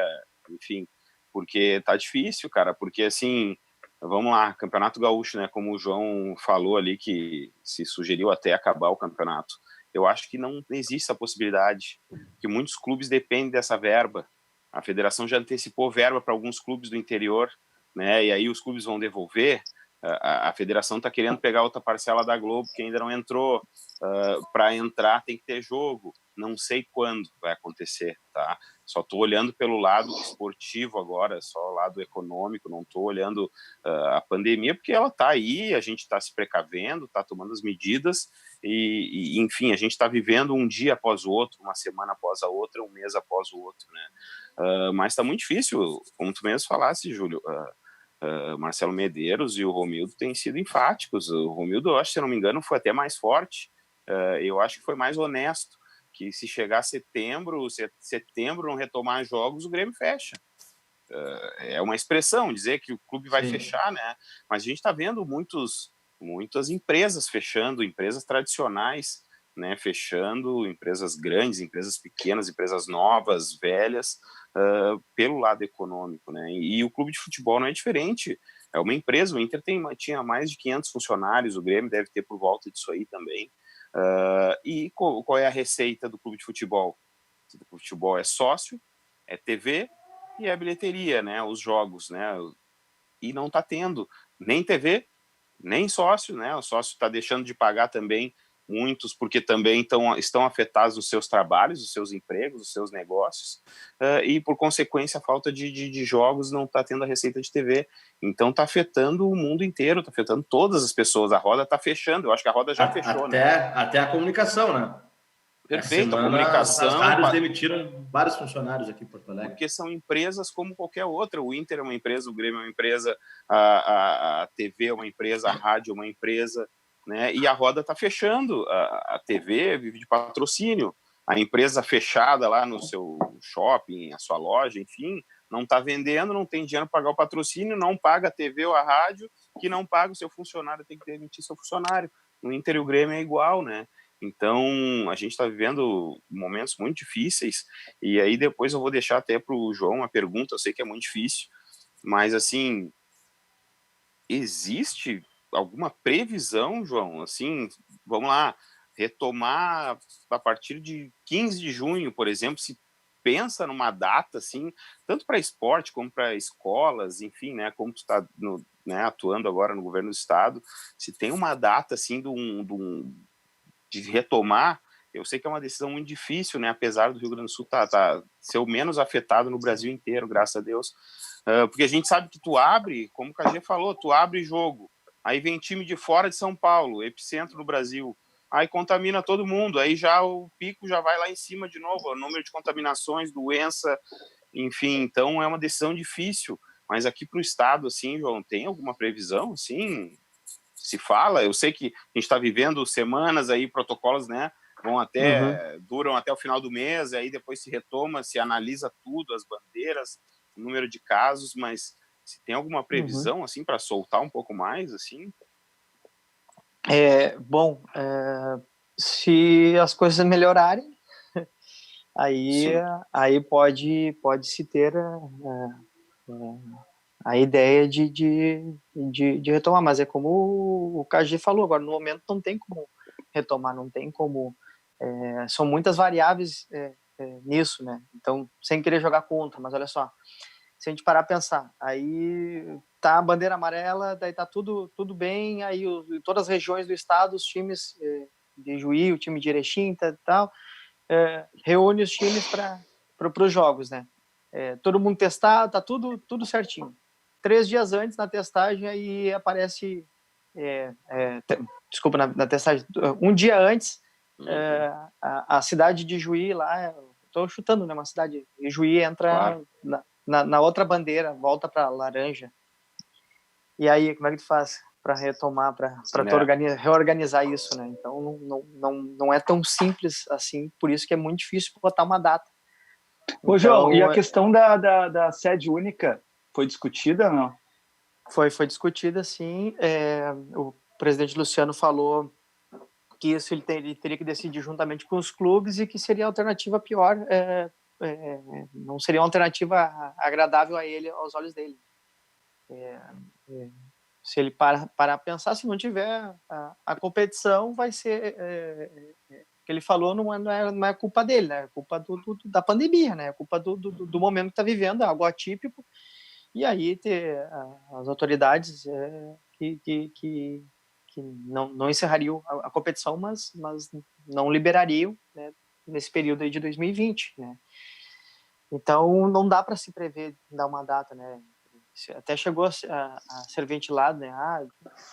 enfim, porque tá difícil, cara, porque assim, vamos lá, Campeonato Gaúcho, né? Como o João falou ali, que se sugeriu até acabar o campeonato. Eu acho que não existe essa possibilidade, que muitos clubes dependem dessa verba. A federação já antecipou verba para alguns clubes do interior, né? E aí os clubes vão devolver. A federação está querendo pegar outra parcela da Globo, que ainda não entrou. Para entrar tem que ter jogo. Não sei quando vai acontecer, tá? Só estou olhando pelo lado esportivo agora, só o lado econômico, não estou olhando a pandemia, porque ela está aí, a gente está se precavendo, está tomando as medidas, e enfim, a gente está vivendo um dia após o outro, uma semana após a outra, um mês após o outro, né? Mas está muito difícil, como tu mesmo falasse, Júlio. Marcelo Medeiros e o Romildo têm sido enfáticos. O Romildo, eu acho, se não me engano, foi até mais forte. Eu acho que foi mais honesto, que se chegar setembro não retomar jogos, o Grêmio fecha. É uma expressão, dizer que o clube vai fechar, né? Mas a gente está vendo muitas empresas fechando, empresas tradicionais, né, fechando, empresas grandes, empresas pequenas, empresas novas, velhas, pelo lado econômico, né? E o clube de futebol não é diferente. É uma empresa, o Inter tinha mais de 500 funcionários, o Grêmio deve ter por volta disso aí também. E qual é a receita do clube de futebol? O clube de futebol é sócio, É TV e a bilheteria, né? Os jogos, né? E não está tendo nem TV, nem sócio, né? O sócio está deixando de pagar também, muitos, porque também estão afetados os seus trabalhos, os seus empregos, os seus negócios, e por consequência a falta de jogos, não está tendo a receita de TV. Então está afetando o mundo inteiro, está afetando todas as pessoas. A roda está fechando, eu acho que a roda já fechou, né? Até a comunicação, né? Perfeito, a comunicação. As rádios comunicação. demitiram vários funcionários aqui em Porto Alegre. Porque são empresas como qualquer outra. O Inter é uma empresa, o Grêmio é uma empresa, a TV é uma empresa, a rádio é uma empresa, né? E a roda está fechando. A TV vive de patrocínio. A empresa fechada lá no seu shopping, a sua loja, enfim, não está vendendo, não tem dinheiro para pagar o patrocínio, não paga a TV ou a rádio, que não paga o seu funcionário, tem que demitir seu funcionário. No Inter e o Grêmio é igual, né? Então, a gente está vivendo momentos muito difíceis, e aí depois eu vou deixar até para o João uma pergunta, eu sei que é muito difícil, mas, assim, existe alguma previsão, João? Assim, vamos lá, retomar a partir de 15 de junho, por exemplo, se pensa numa data, assim, tanto para esporte como para escolas, enfim, né, como tu está né, atuando agora no governo do estado, se tem uma data, assim, de retomar. Eu sei que é uma decisão muito difícil, né? Apesar do Rio Grande do Sul ser o menos afetado no Brasil inteiro, graças a Deus. Porque a gente sabe que tu abre, como o KG falou, tu abre jogo, aí vem time de fora de São Paulo, epicentro no Brasil, aí contamina todo mundo, aí já o pico já vai lá em cima de novo, o número de contaminações, doença, enfim, então é uma decisão difícil. Mas aqui para o estado, assim, João, tem alguma previsão, assim? Se fala, eu sei que a gente está vivendo semanas aí, protocolos, né, duram até o final do mês, aí depois se retoma, se analisa tudo, as bandeiras, o número de casos, mas se tem alguma previsão, assim, para soltar um pouco mais, assim? Se as coisas melhorarem, aí pode-se ter a ideia de retomar, mas é como o KG falou, agora no momento não tem como retomar, não tem como, são muitas variáveis nisso, né? Então, sem querer jogar contra, mas olha só, se a gente parar a pensar, aí tá a bandeira amarela, daí tá tudo bem, aí todas as regiões do estado, os times de Juí, o time de Erechim e tal, reúne os times para os jogos, né? Todo mundo testado, tá tudo certinho. 3 dias antes, na testagem, aí aparece... desculpa, na testagem, um dia antes, a cidade de Juí lá, estou chutando, né? Uma cidade de Juí entra na outra bandeira, volta para laranja. E aí, como é que tu faz para retomar, para reorganizar isso, né? Então, não é tão simples assim, por isso que é muito difícil botar uma data. Ô, João, e a questão da sede única foi discutida, não? Foi discutida, sim. O presidente Luciano falou que isso ele teria que decidir juntamente com os clubes e que seria a alternativa pior, não seria uma alternativa agradável a ele, aos olhos dele. Se ele parar a pensar, se não tiver a competição, vai ser... o que ele falou não é culpa dele, né? É culpa da pandemia, né? É culpa do momento que está vivendo, é algo atípico. E aí ter as autoridades que não encerrariam a competição, mas não liberariam, né, nesse período aí de 2020, né? Então não dá para se prever, dar uma data, né? Até chegou a ser ventilado, né?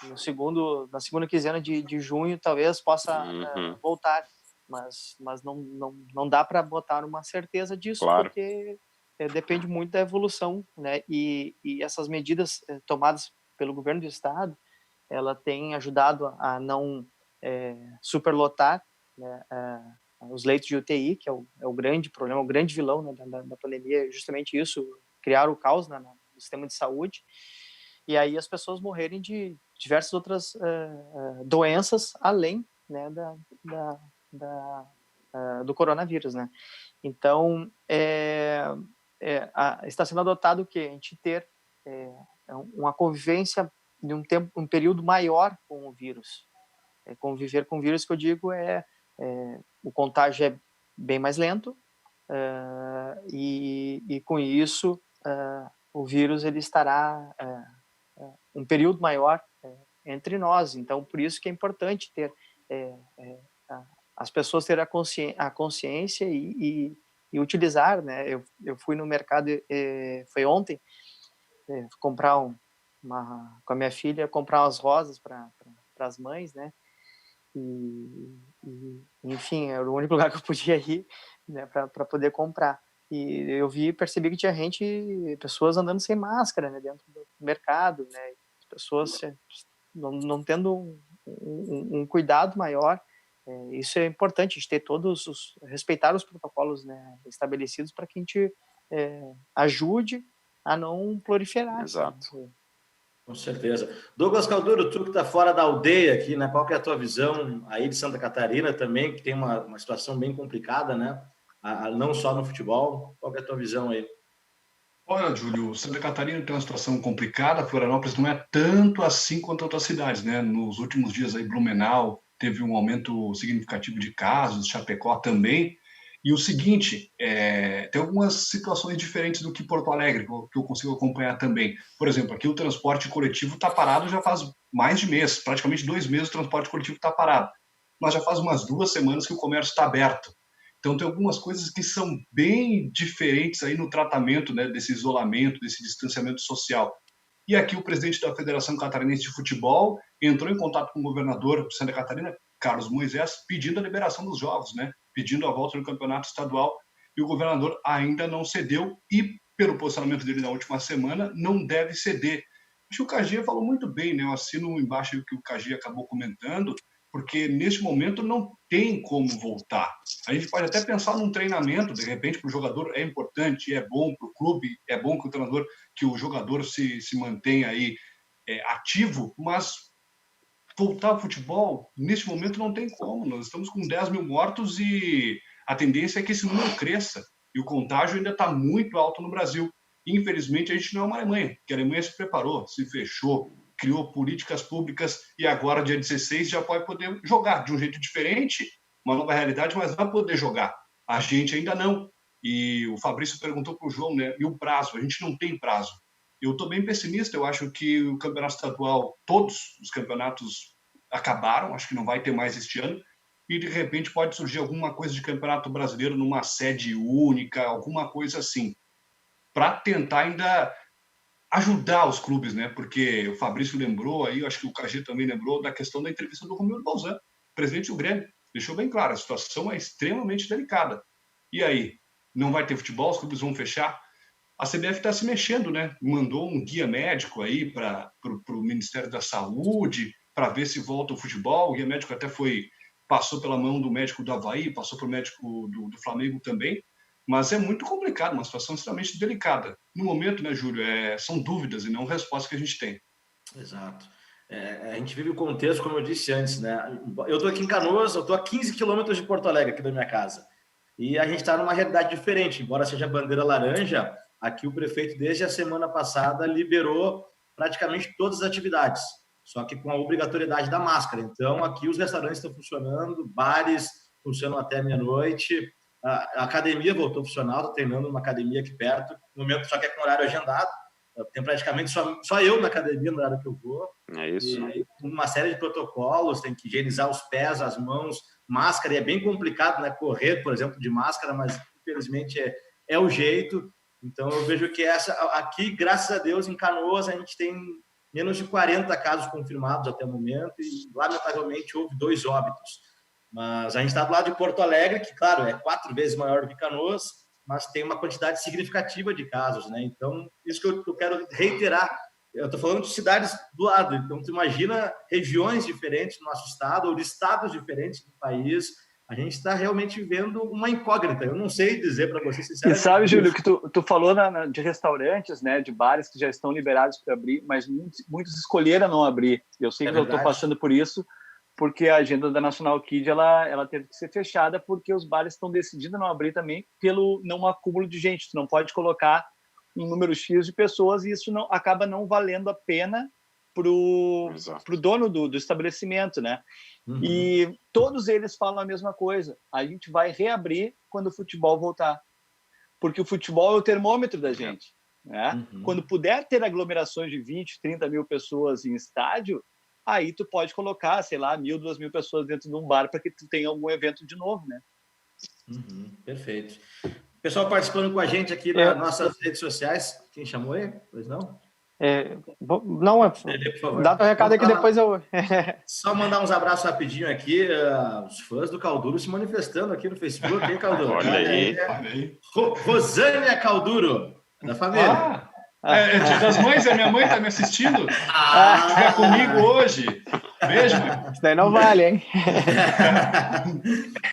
Na segunda quinzena de junho talvez possa voltar, mas não dá para botar uma certeza disso, claro. Porque depende muito da evolução, né? E essas medidas tomadas pelo governo do estado, ela tem ajudado a não superlotar, né, os leitos de UTI, que é o grande problema, o grande vilão, né, da pandemia, justamente isso, criar o caos no sistema de saúde, e aí as pessoas morrerem de diversas outras doenças, além, né, do coronavírus, né? Então, está sendo adotado o quê? A gente ter uma convivência de um período maior com o vírus. Conviver com o vírus, que eu digo, o contágio é bem mais lento, e com isso o vírus ele estará um período maior entre nós. Então, por isso que é importante ter as pessoas terem a consciência e utilizar, né? Eu fui no mercado, foi ontem, comprar com a minha filha, comprar umas rosas para as mães, né? Enfim, era o único lugar que eu podia ir, né, para poder comprar. E eu percebi que tinha pessoas andando sem máscara, né, dentro do mercado, né? Pessoas não tendo um cuidado maior. Isso é importante, a gente ter respeitar os protocolos, né, estabelecidos para que a gente ajude a não proliferar. Exato. Né? Com certeza. Douglas Calduro, tu que está fora da aldeia aqui, né? Qual que é a tua visão aí de Santa Catarina também, que tem uma situação bem complicada, né? Não só no futebol. Qual que é a tua visão aí? Olha, Júlio, Santa Catarina tem uma situação complicada, Florianópolis não é tanto assim quanto outras cidades, né? Nos últimos dias aí, Blumenau teve um aumento significativo de casos, Chapecó também. E o seguinte, tem algumas situações diferentes do que Porto Alegre, que eu consigo acompanhar também. Por exemplo, aqui o transporte coletivo está parado já faz mais de mês, praticamente 2 meses o transporte coletivo está parado. Mas já faz umas 2 semanas que o comércio está aberto. Então tem algumas coisas que são bem diferentes aí no tratamento, né, desse isolamento, desse distanciamento social. E aqui o presidente da Federação Catarinense de Futebol entrou em contato com o governador de Santa Catarina, Carlos Moisés, pedindo a liberação dos jogos, né? Pedindo a volta do campeonato estadual, e o governador ainda não cedeu e, pelo posicionamento dele na última semana, não deve ceder. Acho que o Cagia falou muito bem, né? Eu assino embaixo o que o Cagia acabou comentando, porque neste momento não tem como voltar. A gente pode até pensar num treinamento, de repente, para o jogador é importante, é bom para o clube, é bom que o treinador, que o jogador se mantenha aí ativo, mas voltar ao futebol, neste momento não tem como. Nós estamos com 10 mil mortos e a tendência é que esse número cresça. E o contágio ainda está muito alto no Brasil. Infelizmente, a gente não é uma Alemanha, porque a Alemanha se preparou, se fechou, criou políticas públicas e agora, dia 16, já pode poder jogar de um jeito diferente, uma nova realidade, mas vai poder jogar. A gente ainda não. E o Fabrício perguntou para o João, né? E o prazo? A gente não tem prazo. Eu estou bem pessimista, eu acho que o campeonato estadual, todos os campeonatos acabaram, acho que não vai ter mais este ano, e de repente pode surgir alguma coisa de campeonato brasileiro numa sede única, alguma coisa assim, para tentar ainda ajudar os clubes, né? Porque o Fabrício lembrou aí, eu acho que o KG também lembrou da questão da entrevista do Romildo Bolzan, presidente do Grêmio, deixou bem claro, a situação é extremamente delicada. E aí, não vai ter futebol, os clubes vão fechar? A CBF está se mexendo, né? Mandou um guia médico aí para o Ministério da Saúde para ver se volta o futebol. O guia médico até passou pela mão do médico do Avaí, passou para o médico do Flamengo também. Mas é muito complicado, uma situação extremamente delicada. No momento, né, Júlio, são dúvidas e não respostas que a gente tem. Exato. A gente vive o contexto, como eu disse antes, né? Eu estou aqui em Canoas, eu estou a 15 quilômetros de Porto Alegre, aqui da minha casa. E a gente está numa realidade diferente. Embora seja bandeira laranja, aqui o prefeito, desde a semana passada, liberou praticamente todas as atividades, só que com a obrigatoriedade da máscara. Então, aqui os restaurantes estão funcionando, bares funcionam até meia-noite, a academia voltou a funcionar, estou treinando numa academia aqui perto, no momento só que é com horário agendado, tem praticamente só eu na academia no horário que eu vou. É isso. E uma série de protocolos, tem que higienizar os pés, as mãos, máscara, e é bem complicado, né? Correr, por exemplo, de máscara, mas infelizmente é o jeito. Então eu vejo que aqui, graças a Deus, em Canoas, a gente tem menos de 40 casos confirmados até o momento e, lamentavelmente, houve 2 óbitos. Mas a gente está do lado de Porto Alegre, que, claro, é 4 vezes maior do que Canoas, mas tem uma quantidade significativa de casos, né? Então, isso que eu quero reiterar. Eu estou falando de cidades do lado. Então, tu imagina regiões diferentes no nosso estado ou de estados diferentes do país. A gente está realmente vivendo uma incógnita. Eu não sei dizer para você, sinceramente. E sabe, Júlio, que tu falou de restaurantes, né, de bares que já estão liberados para abrir, mas muitos escolheram não abrir. Eu sei que eu estou passando por isso, porque a agenda da National Kid ela teve que ser fechada porque os bares estão decidindo não abrir também pelo não acúmulo de gente. Tu não pode colocar um número X de pessoas e isso acaba não valendo a pena para o dono do estabelecimento, né? E todos eles falam a mesma coisa. A gente vai reabrir quando o futebol voltar. porque o futebol é o termômetro da gente. Né? Uhum. Quando puder ter aglomerações de 20, 30 mil pessoas em estádio, aí tu pode colocar, sei lá, 1.000, 2.000 pessoas dentro de um bar para que tu tenha algum evento de novo, né? Uhum, perfeito. Pessoal participando com a gente aqui nas nossas redes sociais. Quem chamou aí? Pois não? Não, dá teu recado aqui, depois eu... Só mandar uns abraços rapidinho aqui, os fãs do Calduro se manifestando aqui no Facebook, hein, Calduro? Olha aí. Rosânia Calduro, da família. É Dia das Mães, a minha mãe tá me assistindo. Estiver comigo hoje. Beijo, mãe. Isso daí não vale, hein?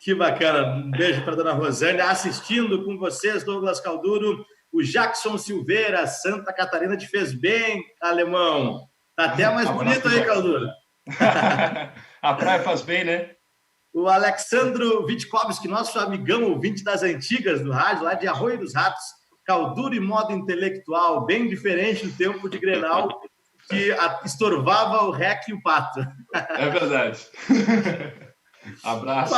Que bacana. Um beijo para dona Rosânia. Assistindo com vocês, Douglas Calduro, o Jackson Silveira, Santa Catarina te fez bem, alemão. Tá até mais bonito aí, Calduro. A praia faz bem, né? O Alexandro Vitkovski, nosso amigão ouvinte das antigas do rádio, lá de Arroio dos Ratos. Calduro e modo intelectual, bem diferente do tempo de Grenal, que estorvava o Rec e o Pato. É verdade. Abraço.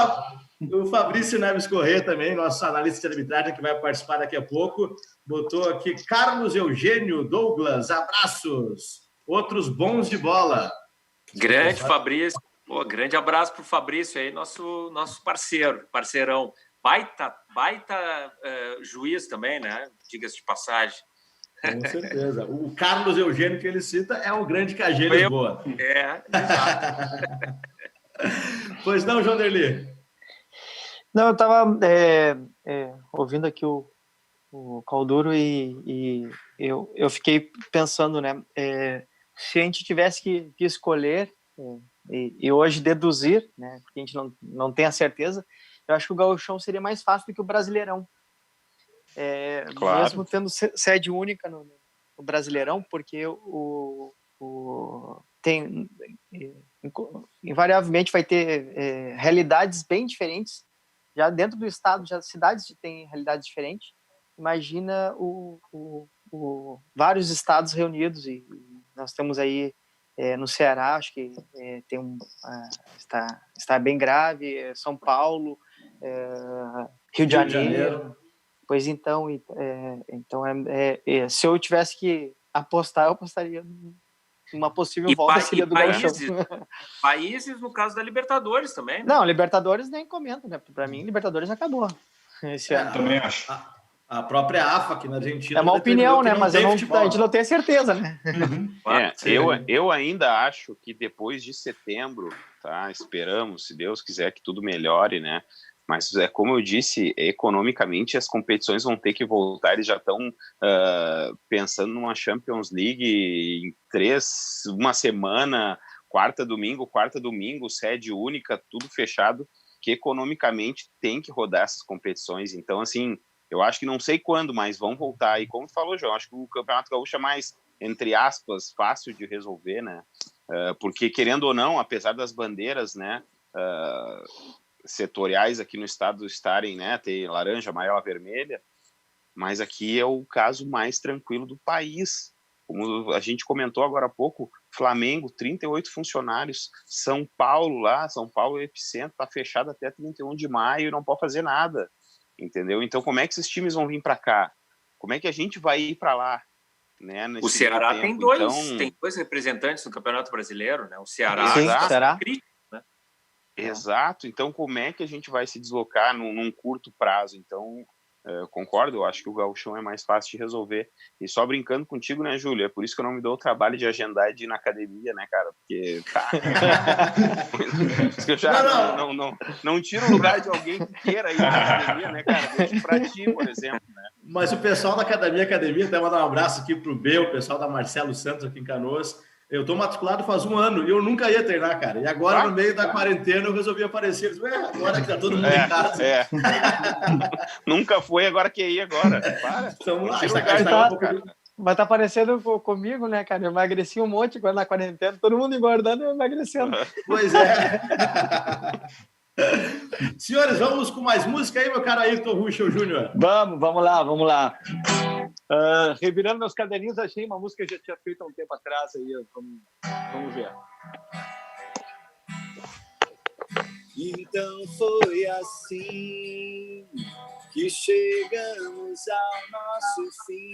O Fabrício Neves Corrêa também, nosso analista de arbitragem, que vai participar daqui a pouco, botou aqui Carlos Eugênio Douglas, abraços. Outros bons de bola. Grande Fabrício. Pô, grande abraço para o Fabrício aí, nosso parceirão. Baita juiz também, né? Diga-se de passagem. Com certeza. O Carlos Eugênio que ele cita é o grande Cagê Lisboa. Exato. Pois não, João Derli? Não, eu estava ouvindo aqui o Calduro e eu fiquei pensando, né? Se a gente tivesse que escolher e hoje deduzir, né? Porque a gente não tem a certeza, eu acho que o Gauchão seria mais fácil do que o Brasileirão. Claro. Mesmo tendo sede única no Brasileirão, porque invariavelmente vai ter realidades bem diferentes. Já dentro do estado, já cidades têm realidades diferentes. Imagina vários estados reunidos, e nós temos aí no Ceará, acho que está bem grave, São Paulo, Rio de Janeiro. Pois então, se eu tivesse que apostar, eu apostaria numa possível volta seria do Gauchão. Países, no caso da Libertadores também, né? Não, Libertadores nem comenta, né? Para mim, Libertadores acabou esse ano. Também acho. A própria AFA aqui na Argentina... É uma opinião, né? Mas a gente não tem certeza, né? Eu ainda acho que depois de setembro, tá? Esperamos, se Deus quiser, que tudo melhore, né? Mas, como eu disse, economicamente as competições vão ter que voltar. Eles já estão pensando numa Champions League em uma semana, quarta, domingo, sede única, tudo fechado, que economicamente tem que rodar essas competições. Então, assim, eu acho que não sei quando, mas vão voltar. E como falou, João, acho que o Campeonato Gaúcho é mais, entre aspas, fácil de resolver, né? Porque, querendo ou não, apesar das bandeiras, né, setoriais aqui no estado estarem, né, ter laranja, amarela, vermelha, mas aqui é o caso mais tranquilo do país. Como a gente comentou agora há pouco, Flamengo, 38 funcionários, São Paulo é epicentro, está fechado até 31 de maio e não pode fazer nada, entendeu? Então, como é que esses times vão vir para cá? Como é que a gente vai ir para lá? Né, o Ceará tem dois representantes no Campeonato Brasileiro, né? O Ceará Ceará. Crítico, né? Exato. Então, como é que a gente vai se deslocar num curto prazo? Então, concordo, eu acho que o Gauchão é mais fácil de resolver. E só brincando contigo, né, Júlia? É por isso que eu não me dou o trabalho de agendar e de ir na academia, né, cara? Porque, eu já não tiro o lugar de alguém que queira ir na academia, né, cara? Deixa pra ti, por exemplo, né? Mas o pessoal da academia, até mandar um abraço aqui pro B, o pessoal da Marcelo Santos aqui em Canoas. Eu tô matriculado faz 1 ano e eu nunca ia treinar, cara. E agora, no meio da quarentena, eu resolvi aparecer. Agora que tá todo mundo em casa. Nunca foi, agora que ia agora. Para. Vamos lá. Vai estar parecendo comigo, né, cara? Eu emagreci um monte agora na quarentena. Todo mundo engordando e eu emagrecendo. Pois é. Senhores, vamos com mais música aí, meu caro Ayrton Ruschel Júnior. Vamos lá. Revirando meus caderninhos, achei uma música que eu já tinha feito há um tempo atrás. Aí, vamos ver. Então foi assim que chegamos ao nosso fim.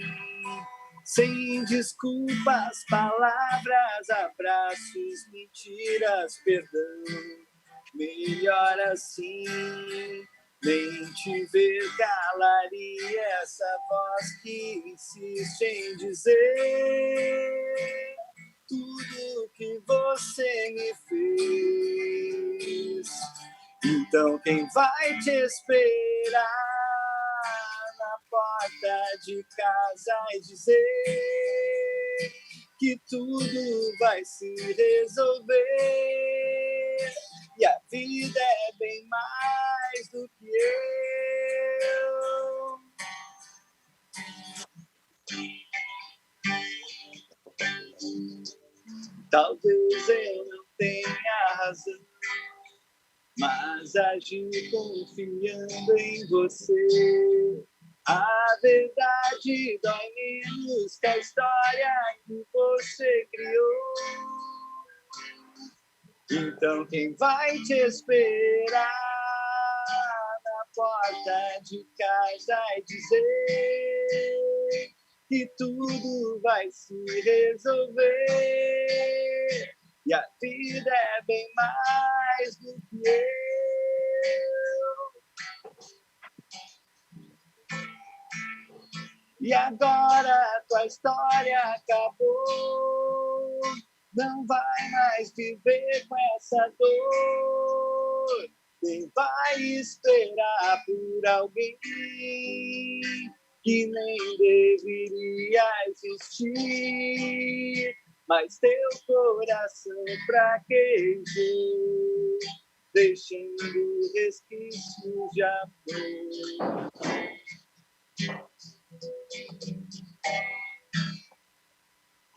Sem desculpas, palavras, abraços, mentiras, perdão. Melhor assim, nem te ver calaria essa voz que insiste em dizer tudo que você me fez. Então quem vai te esperar na porta de casa e dizer que tudo vai se resolver e a vida é bem mais do que eu. Talvez eu não tenha razão, mas agi confiando em você. A verdade dói menos que a história que você criou. Então quem vai te esperar na porta de casa e dizer que tudo vai se resolver e a vida é bem mais do que eu. E agora tua história acabou, não vai mais viver com essa dor, nem vai esperar por alguém que nem deveria existir, mas teu coração fraquejou, deixando resquícios de amor.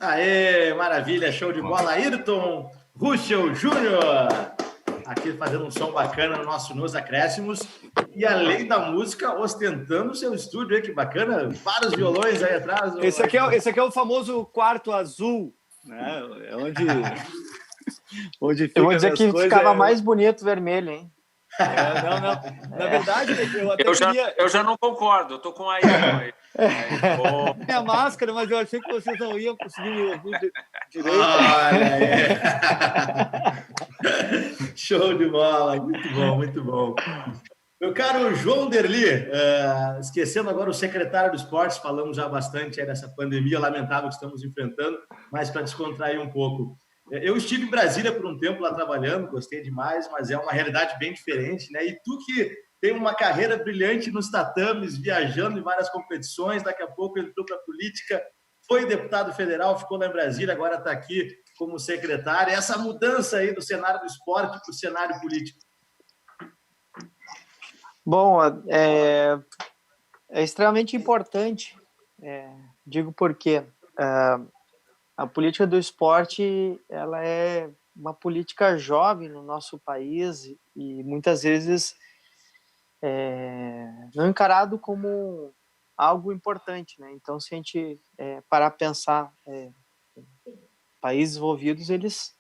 Aê, maravilha, show de bola. Ayrton Ruschel Júnior, aqui fazendo um som bacana no nosso Nos Acréscimos. E além da música, ostentando o seu estúdio aí, que bacana. Vários violões aí atrás. Esse aqui é o famoso quarto azul, né? É onde fica. Eu vou dizer que ficava mais bonito vermelho, hein? Não. Na verdade, eu já não concordo. Eu tô com a aí. Minha máscara, mas eu achei que vocês não iam conseguir me ouvir direito. Olha aí. Show de bola. Muito bom, muito bom. Meu caro João Derli, esquecendo agora o secretário do esporte, falamos já bastante aí dessa pandemia lamentável que estamos enfrentando, mas para descontrair um pouco. Eu estive em Brasília por um tempo lá trabalhando, gostei demais, mas é uma realidade bem diferente, né? E tu que tem uma carreira brilhante nos tatames, viajando em várias competições, daqui a pouco entrou para a política, foi deputado federal, ficou lá em Brasília, agora está aqui como secretário. Essa mudança aí do cenário do esporte para o cenário político. Bom, é extremamente importante, digo porque a política do esporte ela é uma política jovem no nosso país e muitas vezes não encarado como algo importante, né? Então, se a gente parar a pensar, países desenvolvidos, eles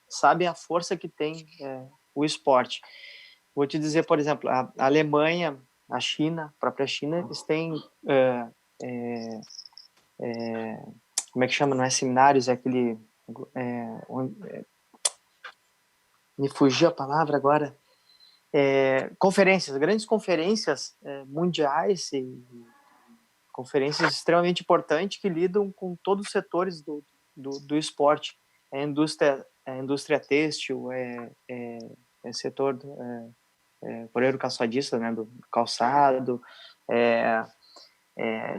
sabem a força que tem o esporte. Vou te dizer, por exemplo, a Alemanha, a China, a própria China, eles têm como é que chama? Não é seminários, é aquele... me fugiu a palavra agora. Conferências, grandes conferências mundiais e conferências extremamente importantes que lidam com todos os setores do esporte. A indústria têxtil, setor coreiro calçadista, né, do calçado,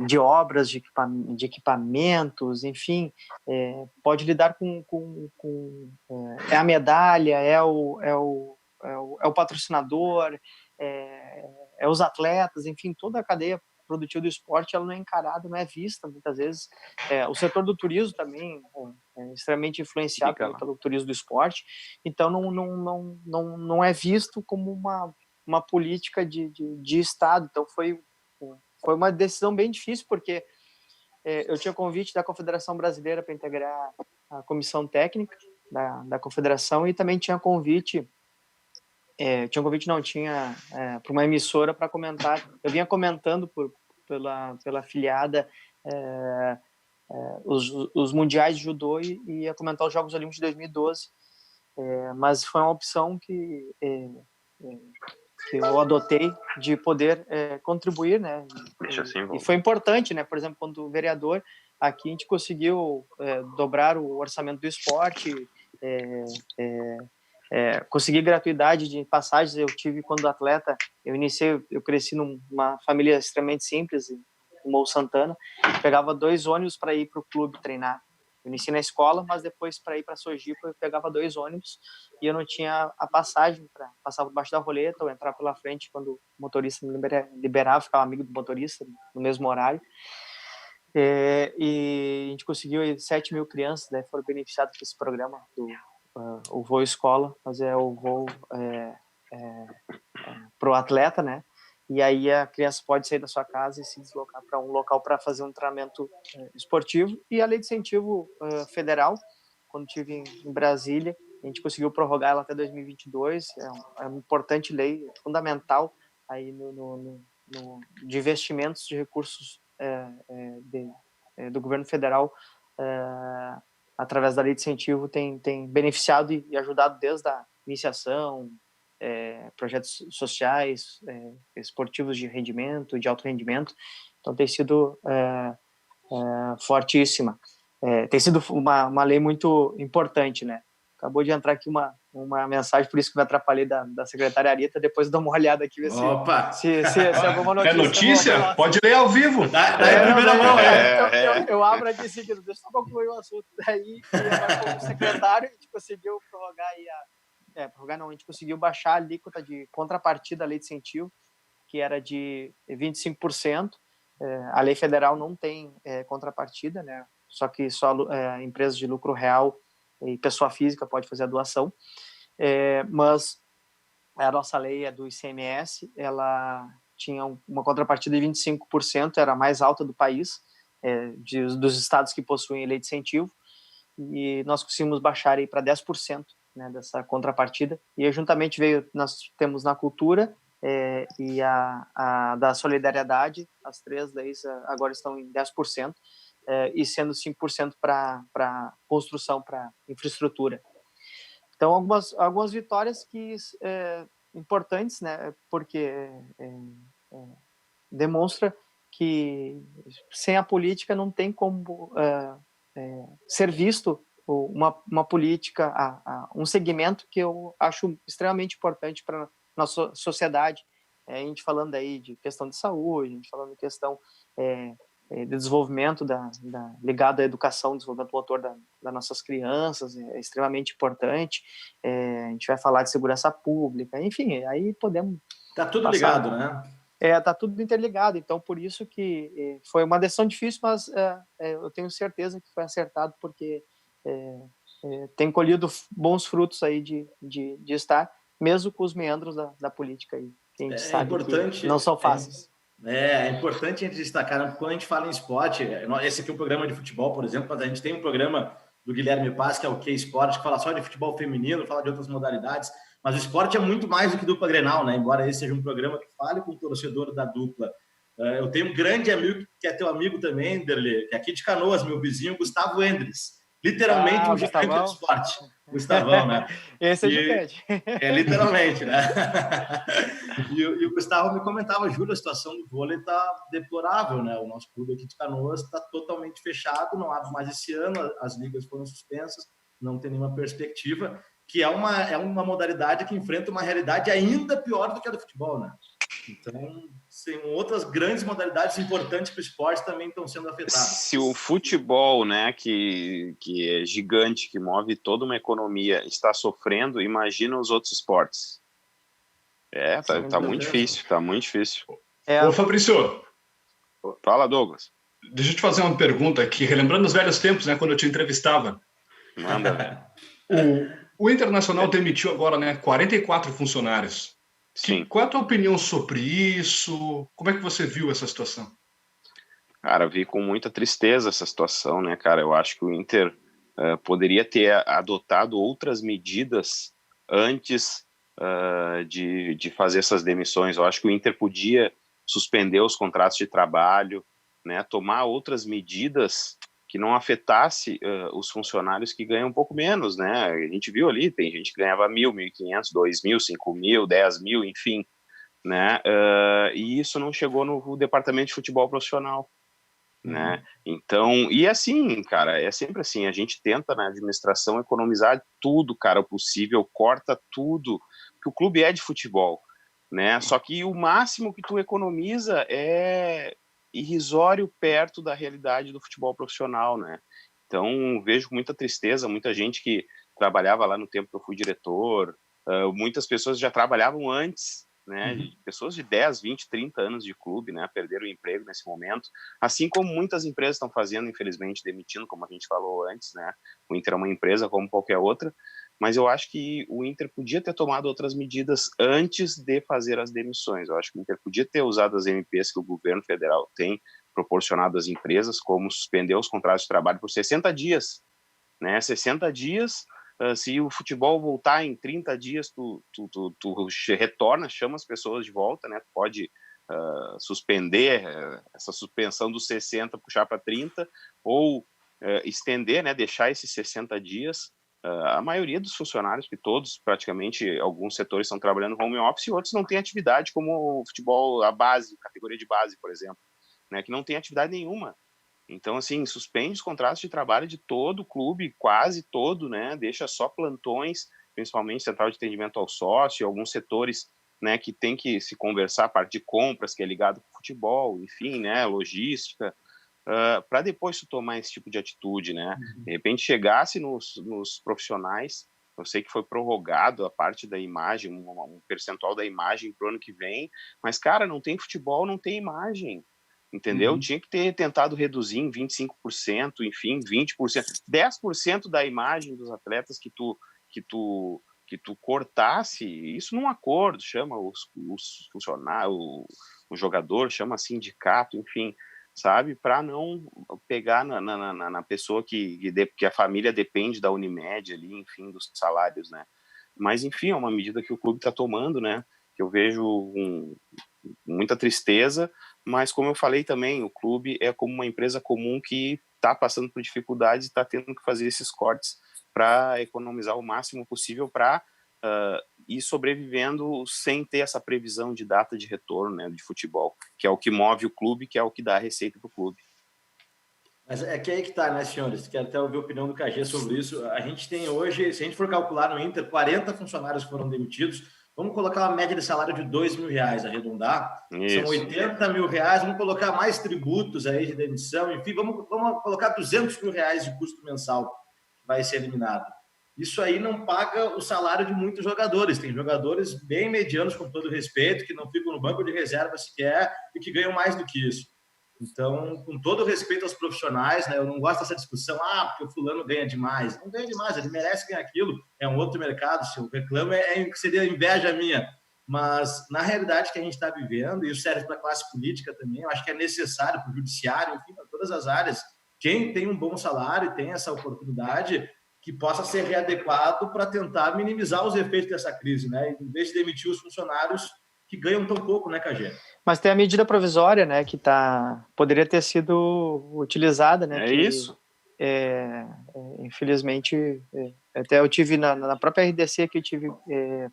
de obras, de equipamentos, enfim, pode lidar com a medalha, é o patrocinador, os atletas, enfim, toda a cadeia produtiva do esporte, ela não é encarada, não é vista, muitas vezes. O setor do turismo também é extremamente influenciado pelo turismo do esporte, então não é visto como uma política de Estado. Então foi uma decisão bem difícil, porque eu tinha convite da Confederação Brasileira para integrar a comissão técnica da Confederação e também tinha convite tinha um convite, não, tinha para uma emissora para comentar. Eu vinha comentando pela afiliada os mundiais de judô e ia comentar os Jogos Olímpicos de 2012, mas foi uma opção que eu adotei de poder contribuir, né? E foi importante, né? Por exemplo, quando vereador, aqui a gente conseguiu dobrar o orçamento do esporte, conseguir gratuidade de passagens. Eu tive quando atleta, eu cresci numa família extremamente simples, em Morro Santana, pegava 2 ônibus para ir para o clube treinar. Eu iniciei na escola, mas depois para ir para Sojipa eu pegava 2 ônibus e eu não tinha a passagem para passar por baixo da roleta ou entrar pela frente quando o motorista me liberava, ficava amigo do motorista no mesmo horário. E a gente conseguiu 7 mil crianças, né, foram beneficiadas por esse programa o voo escola, mas é o voo pro atleta, né? E aí a criança pode sair da sua casa e se deslocar para um local para fazer um treinamento esportivo. E a lei de incentivo federal, quando estive em Brasília, a gente conseguiu prorrogar ela até 2022. É uma importante lei, fundamental aí de investimentos de recursos do governo federal, através da lei de incentivo, tem beneficiado e ajudado desde a iniciação, projetos sociais, esportivos de rendimento, de alto rendimento. Então tem sido fortíssima. Tem sido uma lei muito importante, né? Acabou de entrar aqui uma mensagem, por isso que me atrapalhei da secretária Arita. Depois eu dou uma olhada aqui, ver se alguma notícia. É notícia? Pode ler ao vivo. Daí primeira mão, eu abro aqui em seguida, deixa eu só concluir o assunto. Daí, o secretário, a gente conseguiu prorrogar aí a gente conseguiu baixar a alíquota de contrapartida da lei de incentivo, que era de 25%. A lei federal não tem contrapartida, né? Só que só empresas de lucro real e pessoa física pode fazer a doação. Mas a nossa lei do ICMS, ela tinha uma contrapartida de 25%, era a mais alta do país, dos estados que possuem lei de incentivo, e nós conseguimos baixar para 10%, né, dessa contrapartida. E juntamente nós temos na cultura e a da solidariedade, as 3 leis agora estão em 10%, e sendo 5% para construção, para infraestrutura. Então, algumas vitórias importantes, né, porque demonstra que sem a política não tem como ser visto uma política, um segmento que eu acho extremamente importante para a nossa sociedade. A gente falando aí de questão de saúde, a gente falando de questão de desenvolvimento ligado à educação, desenvolvimento motor das nossas crianças, é extremamente importante. A gente vai falar de segurança pública, enfim, aí podemos... Tá tudo ligado, né? Tá tudo interligado, então por isso que foi uma decisão difícil, mas eu tenho certeza que foi acertado, porque tem colhido bons frutos aí de estar, mesmo com os meandros da política aí, que a gente sabe importante, que não são fáceis. É importante a gente destacar, né? Quando a gente fala em esporte, esse aqui é um programa de futebol, por exemplo, mas a gente tem um programa do Guilherme Paz, que é o Que Esporte, que fala só de futebol feminino, fala de outras modalidades, mas o esporte é muito mais do que dupla Grenal, né? Embora esse seja um programa que fale com o torcedor da dupla. Eu tenho um grande amigo, que é teu amigo também, Derlê, que é aqui de Canoas, meu vizinho, Gustavo Endres. Literalmente um gigante do esporte. Gustavão, né? Esse é gigante. Literalmente, né? E o Gustavo me comentava, Júlio, a situação do vôlei está deplorável, né? O nosso clube aqui de Canoas está totalmente fechado, não abre mais esse ano, as ligas foram suspensas, não tem nenhuma perspectiva, que é uma modalidade que enfrenta uma realidade ainda pior do que a do futebol, né? Então, outras grandes modalidades importantes para o esporte também estão sendo afetadas. Se o futebol, né, que é gigante, que move toda uma economia, está sofrendo, imagina os outros esportes. Tá muito difícil, tá muito difícil. Ô, Fabrício. Fala, Douglas. Deixa eu te fazer uma pergunta aqui, relembrando os velhos tempos, né, quando eu te entrevistava. Manda, velho. O Internacional demitiu agora, né, 44 funcionários. Sim. Qual é a tua opinião sobre isso? Como é que você viu essa situação? Cara, vi com muita tristeza essa situação, né, cara? Eu acho que o Inter poderia ter adotado outras medidas antes de fazer essas demissões. Eu acho que o Inter podia suspender os contratos de trabalho, né, tomar outras medidas que não afetasse os funcionários que ganham um pouco menos, né? A gente viu ali, tem gente que ganhava 1.000, 1.500, 2.000, 5.000, 10.000, enfim, né? E isso não chegou no departamento de futebol profissional, né? Então, e assim, cara, é sempre assim, a gente tenta na administração economizar tudo, cara, o possível, corta tudo, que o clube é de futebol, né? Só que o máximo que tu economiza é irrisório perto da realidade do futebol profissional, né? Então, vejo com muita tristeza, muita gente que trabalhava lá no tempo que eu fui diretor, muitas pessoas já trabalhavam antes, né? Pessoas de 10, 20, 30 anos de clube, né? Perderam o emprego nesse momento, assim como muitas empresas estão fazendo, infelizmente, demitindo, como a gente falou antes, né? O Inter é uma empresa como qualquer outra, mas eu acho que o Inter podia ter tomado outras medidas antes de fazer as demissões. Eu acho que o Inter podia ter usado as MPs que o governo federal tem proporcionado às empresas, como suspender os contratos de trabalho por 60 dias, né? 60 dias, se o futebol voltar em 30 dias, tu retorna, chama as pessoas de volta, né? Tu pode suspender essa suspensão dos 60, puxar para 30, ou estender, né? Deixar esses 60 dias. A maioria dos funcionários, que todos, praticamente, alguns setores estão trabalhando home office e outros não têm atividade, como o futebol, a base, categoria de base, por exemplo, né, que não tem atividade nenhuma. Então, assim, suspende os contratos de trabalho de todo o clube, quase todo, né, deixa só plantões, principalmente central de atendimento ao sócio, alguns setores, né, que tem que se conversar, a parte de compras, que é ligado com o futebol, enfim, né, logística, para depois tu tomar esse tipo de atitude, né? De repente chegasse nos profissionais, eu sei que foi prorrogado a parte da imagem, um percentual da imagem para o ano que vem, mas, cara, não tem futebol, não tem imagem, entendeu? Tinha que ter tentado reduzir em 25%, enfim, 20%, 10% da imagem dos atletas que tu cortasse, isso num acordo, chama os funcionários, o jogador, chama sindicato, enfim, sabe, para não pegar na pessoa que a família depende da Unimed ali, enfim, dos salários, né? Mas, enfim, é uma medida que o clube está tomando, né? Que eu vejo muita tristeza, mas, como eu falei também, o clube é como uma empresa comum que está passando por dificuldades e está tendo que fazer esses cortes para economizar o máximo possível para ir sobrevivendo sem ter essa previsão de data de retorno, né, de futebol, que é o que move o clube, que é o que dá a receita para o clube. Mas é que aí que tá, né, senhores? Quero até ouvir a opinião do KG sobre isso. A gente tem hoje, se a gente for calcular no Inter, 40 funcionários foram demitidos. Vamos colocar uma média de salário de R$2.000, arredondar. Isso. São R$80 mil. Vamos colocar mais tributos aí de demissão. Enfim, vamos colocar R$200 mil de custo mensal que vai ser eliminado. Isso aí não paga o salário de muitos jogadores. Tem jogadores bem medianos, com todo respeito, que não ficam no banco de reserva sequer e que ganham mais do que isso. Então, com todo respeito aos profissionais, né, eu não gosto dessa discussão, porque o fulano ganha demais. Não ganha demais, ele merece ganhar aquilo, é um outro mercado, se eu reclamo seria inveja minha. Mas, na realidade que a gente está vivendo, e isso serve para a classe política também, eu acho que é necessário para o judiciário, enfim, para todas as áreas, quem tem um bom salário e tem essa oportunidade, que possa ser readequado para tentar minimizar os efeitos dessa crise, né? Em vez de demitir os funcionários que ganham tão pouco, né, KG? Mas tem a medida provisória, né, que poderia ter sido utilizada, né? Isso. Infelizmente, até eu tive na própria RDC que eu tive,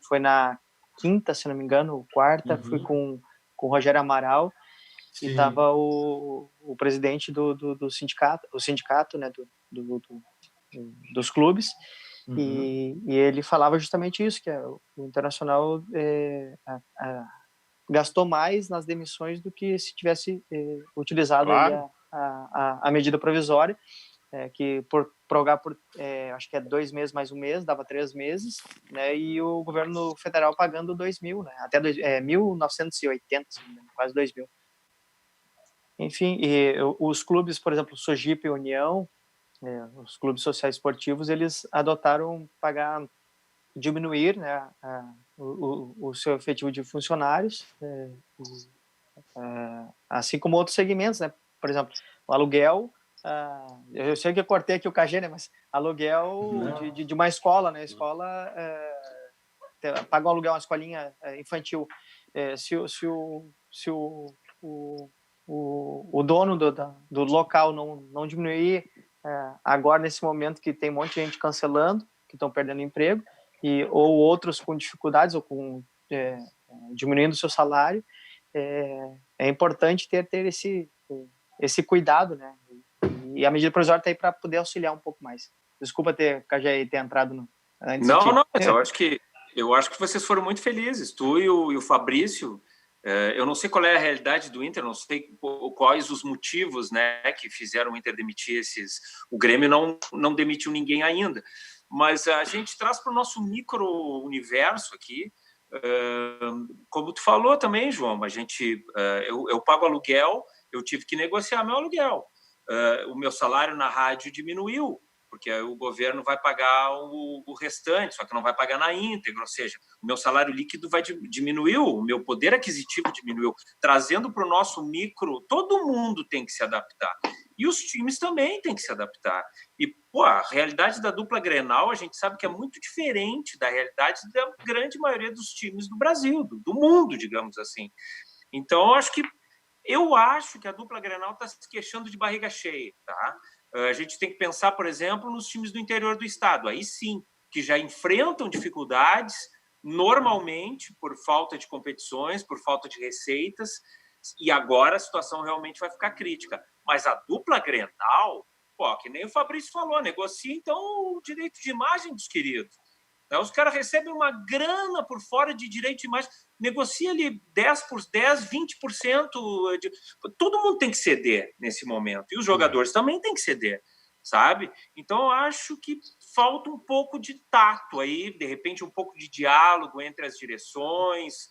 foi na quinta, se não me engano, quarta, fui com o Rogério Amaral. Sim. E estava o presidente do sindicato, o sindicato, né, dos clubes, e ele falava justamente isso, que o Internacional gastou mais nas demissões do que se tivesse utilizado, claro, a medida provisória, que por prorrogar por, acho que é 2 meses mais um mês, dava 3 meses, né, e o governo federal pagando 2.000, né, até 1.980, quase 2.000. Enfim, e os clubes, por exemplo, Sojipa e União, os clubes sociais esportivos, eles adotaram diminuir, né, o seu efetivo de funcionários, assim como outros segmentos, né? Por exemplo, o aluguel, eu sei que eu cortei aqui o KG, né, mas aluguel de uma escola, né? A escola paga um aluguel, uma escolinha infantil, se o dono do local não diminuir agora, nesse momento que tem um monte de gente cancelando, que estão perdendo emprego, ou outros com dificuldades, ou diminuindo o seu salário, é importante ter esse cuidado, né? E a medida provisória está aí para poder auxiliar um pouco mais. Desculpa ter entrado antes. Não, mas eu acho que vocês foram muito felizes, tu e o Fabrício. Eu não sei qual é a realidade do Inter, não sei quais os motivos, né, que fizeram o Inter demitir o Grêmio não demitiu ninguém ainda, mas a gente traz para o nosso micro-universo aqui, como tu falou também, João, eu pago aluguel, eu tive que negociar meu aluguel, o meu salário na rádio diminuiu, porque o governo vai pagar o restante, só que não vai pagar na íntegra, ou seja, o meu salário líquido diminuiu, o meu poder aquisitivo diminuiu, trazendo para o nosso micro, todo mundo tem que se adaptar, e os times também têm que se adaptar, e a realidade da dupla Grenal, a gente sabe que é muito diferente da realidade da grande maioria dos times do Brasil, do mundo, digamos assim. Então, eu acho que a dupla Grenal está se queixando de barriga cheia, tá? A gente tem que pensar, por exemplo, nos times do interior do estado, aí sim, que já enfrentam dificuldades, normalmente, por falta de competições, por falta de receitas, e agora a situação realmente vai ficar crítica. Mas a dupla Grenal, que nem o Fabrício falou, negocia, então, o direito de imagem dos queridos. Os caras recebem uma grana por fora de direito de imagem, negocia ali 10 por 10, 20%. Todo mundo tem que ceder nesse momento. E os jogadores também têm que ceder, sabe? Então, eu acho que falta um pouco de tato aí, de repente, um pouco de diálogo entre as direções,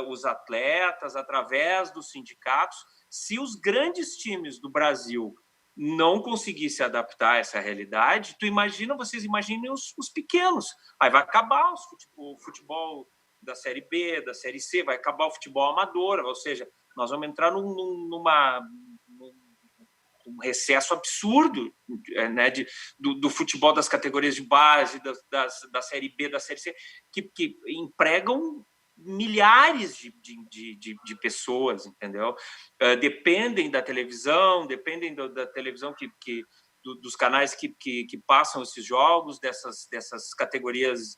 os atletas, através dos sindicatos. Se os grandes times do Brasil não conseguir se adaptar a essa realidade, vocês imaginem os pequenos. Aí vai acabar o futebol da Série B, da Série C, vai acabar o futebol amador, ou seja, nós vamos entrar num recesso absurdo, né, do futebol das categorias de base, da Série B, da Série C, que empregam milhares de pessoas, entendeu? Dependem da televisão, da televisão dos canais que passam esses jogos, dessas categorias.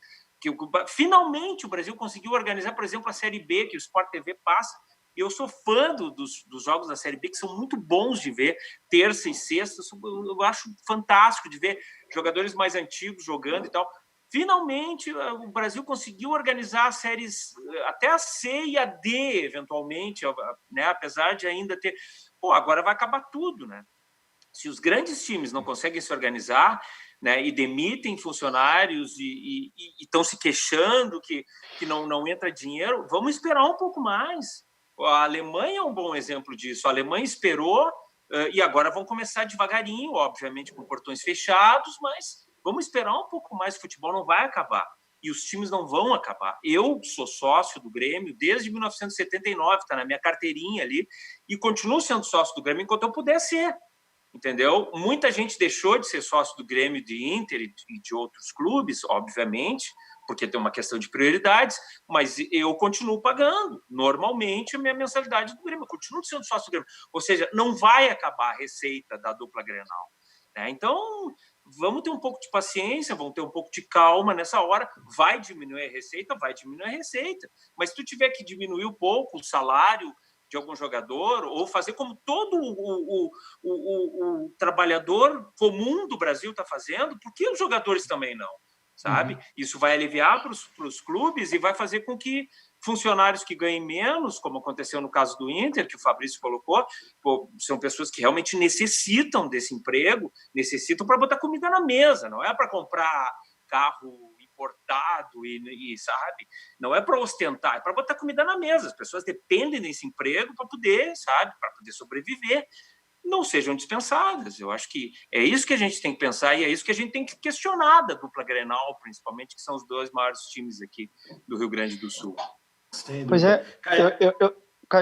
Finalmente o Brasil conseguiu organizar, por exemplo, a Série B, que o Sport TV passa. Eu sou fã dos jogos da Série B, que são muito bons de ver, terça e sexta. Eu acho fantástico de ver jogadores mais antigos jogando e tal. Finalmente, o Brasil conseguiu organizar as séries, até a C e a D, eventualmente, né? Apesar de ainda ter... agora vai acabar tudo, né? Se os grandes times não conseguem se organizar, né, e demitem funcionários e estão se queixando que não entra dinheiro, vamos esperar um pouco mais. A Alemanha é um bom exemplo disso. A Alemanha esperou e agora vão começar devagarinho, obviamente com portões fechados, mas... Vamos esperar um pouco mais, o futebol não vai acabar. E os times não vão acabar. Eu sou sócio do Grêmio desde 1979, está na minha carteirinha ali, e continuo sendo sócio do Grêmio enquanto eu puder ser. Entendeu? Muita gente deixou de ser sócio do Grêmio, de Inter e de outros clubes, obviamente, porque tem uma questão de prioridades, mas eu continuo pagando, normalmente, a minha mensalidade do Grêmio. Eu continuo sendo sócio do Grêmio. Ou seja, não vai acabar a receita da dupla Grenal. Né? Então... Vamos ter um pouco de paciência, vamos ter um pouco de calma nessa hora. Vai diminuir a receita? Vai diminuir a receita. Mas se tu tiver que diminuir um pouco o salário de algum jogador, ou fazer como todo o trabalhador comum do Brasil está fazendo, por que os jogadores também não? Sabe? Isso vai aliviar para os clubes e vai fazer com que funcionários que ganhem menos, como aconteceu no caso do Inter, que o Fabrício colocou, são pessoas que realmente necessitam desse emprego, necessitam para botar comida na mesa, não é para comprar carro importado e sabe? Não é para ostentar, é para botar comida na mesa. As pessoas dependem desse emprego para poder, sabe? Para poder sobreviver. Não sejam dispensadas. Eu acho que é isso que a gente tem que pensar e é isso que a gente tem que questionar da dupla Grenal, principalmente, que são os dois maiores times aqui do Rio Grande do Sul. Pois é,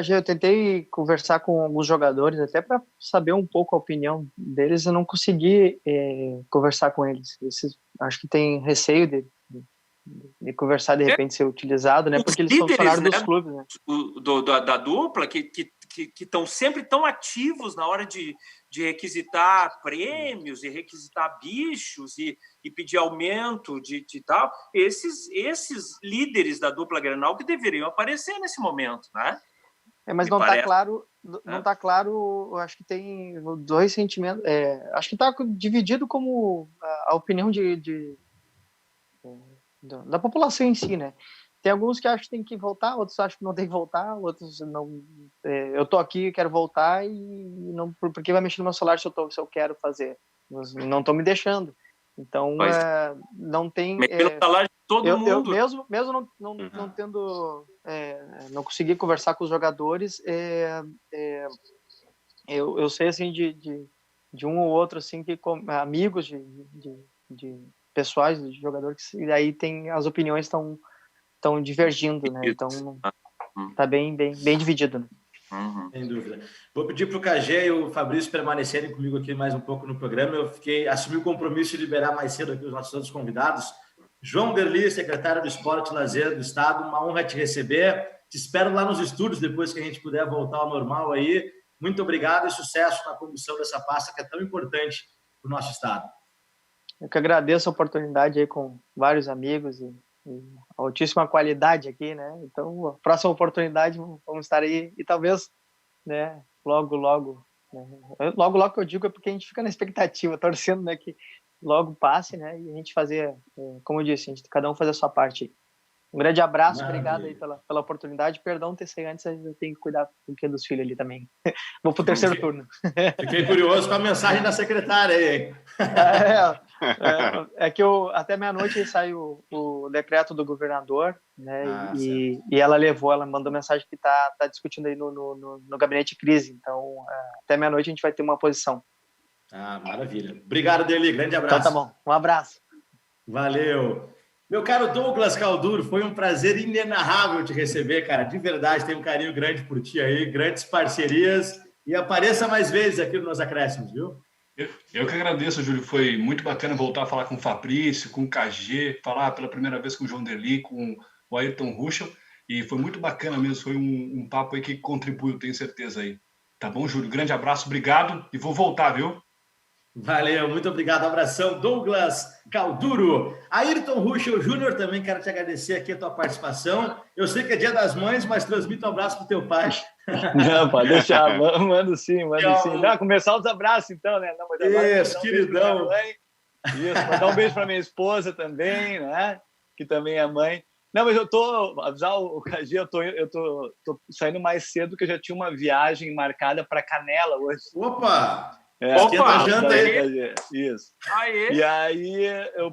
eu tentei conversar com alguns jogadores até para saber um pouco a opinião deles, eu não consegui conversar com eles. Acho que tem receio de conversar, de repente, ser utilizado, né? Porque eles são funcionários dos clubes, né? Da dupla, que estão sempre tão ativos na hora de requisitar prêmios e requisitar bichos e pedir aumento de tal. Esses líderes da dupla Grenal que deveriam aparecer nesse momento, né? Mas não está claro, eu acho que tem dois sentimentos, acho que está dividido como a opinião da população em si, né? Tem alguns que acham que tem que voltar, outros acham que não tem que voltar, outros não. Eu tô aqui, quero voltar e não, porque vai mexer no meu celular se eu quero fazer, mas não estão me deixando. Então não tem. No salário de todo mundo. Mesmo não tendo, não consegui conversar com os jogadores, eu sei assim de um ou outro assim que amigos de pessoais de jogadores que aí tem as opiniões estão divergindo, né? Então tá bem dividido, né? Sem dúvida. Vou pedir para o KG e o Fabrício permanecerem comigo aqui mais um pouco no programa. Eu assumi o compromisso de liberar mais cedo aqui os nossos outros convidados. João Derli, secretário do Esporte e Lazer do Estado, uma honra te receber. Te espero lá nos estúdios depois que a gente puder voltar ao normal aí. Muito obrigado e sucesso na condução dessa pasta que é tão importante para o nosso Estado. Eu que agradeço a oportunidade aí com vários amigos e altíssima qualidade aqui, né? Então, a próxima oportunidade vamos estar aí e talvez, né, logo, né? Logo que eu digo é porque a gente fica na expectativa, torcendo, né, que logo passe, né, e a gente fazer, como eu disse, cada um fazer a sua parte. Um grande abraço, obrigado aí pela oportunidade. Perdão ter saído antes, eu tenho que cuidar um pouquinho dos filhos ali também. Vou pro terceiro turno. Fiquei curioso com a mensagem da secretária aí. É que até meia-noite sai o decreto do governador, né? E ela mandou mensagem que tá discutindo aí no gabinete de crise. Então, até meia-noite a gente vai ter uma posição. Maravilha. Obrigado, Derli. Grande abraço. Então tá bom. Um abraço. Valeu. Meu caro Douglas Calduro, foi um prazer inenarrável te receber, cara. De verdade, tenho um carinho grande por ti aí, grandes parcerias. E apareça mais vezes aqui nos Acréscimos, viu? Eu que agradeço, Júlio. Foi muito bacana voltar a falar com o Fabrício, com o KG, falar pela primeira vez com o João Derli, com o Ayrton Ruschel. E foi muito bacana mesmo. Foi um papo aí que contribuiu, tenho certeza aí. Tá bom, Júlio? Grande abraço, obrigado. E vou voltar, viu? Valeu, muito obrigado. Abração, Douglas Calduro. Ayrton Ruschel Júnior, também quero te agradecer aqui a tua participação. Eu sei que é Dia das Mães, mas transmito um abraço pro teu pai. Não, pode deixar. Mando sim. Começar os abraços, então, né? Não, isso, queridão. Isso, mandar um beijo para minha esposa também, né? Que também é mãe. Não, mas avisar o KG, eu tô saindo mais cedo, que eu já tinha uma viagem marcada para Canela hoje. Opa! Opa, janta aí. Isso. Aê. E aí,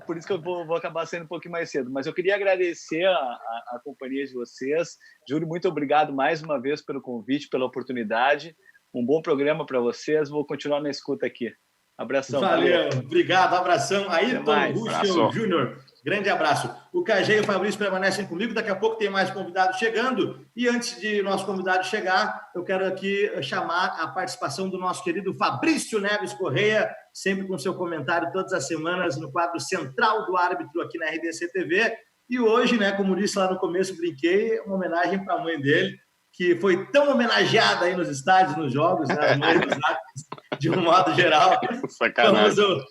por isso que eu vou acabar saindo um pouquinho mais cedo. Mas eu queria agradecer a companhia de vocês. Júlio, muito obrigado mais uma vez pelo convite, pela oportunidade. Um bom programa para vocês. Vou continuar na escuta aqui. Abração. Valeu. Obrigado. Abração. Ayrton Ruschel Júnior. Grande abraço. O KG e o Fabrício permanecem comigo. Daqui a pouco tem mais convidados chegando. E antes de nosso convidado chegar, eu quero aqui chamar a participação do nosso querido Fabrício Neves Correia, sempre com seu comentário todas as semanas no quadro Central do Árbitro aqui na RDC TV. E hoje, né, como disse lá no começo, brinquei, uma homenagem para a mãe dele, que foi tão homenageada aí nos estádios, nos jogos, né, as mães dos árbitros, de um modo geral. Sacanagem.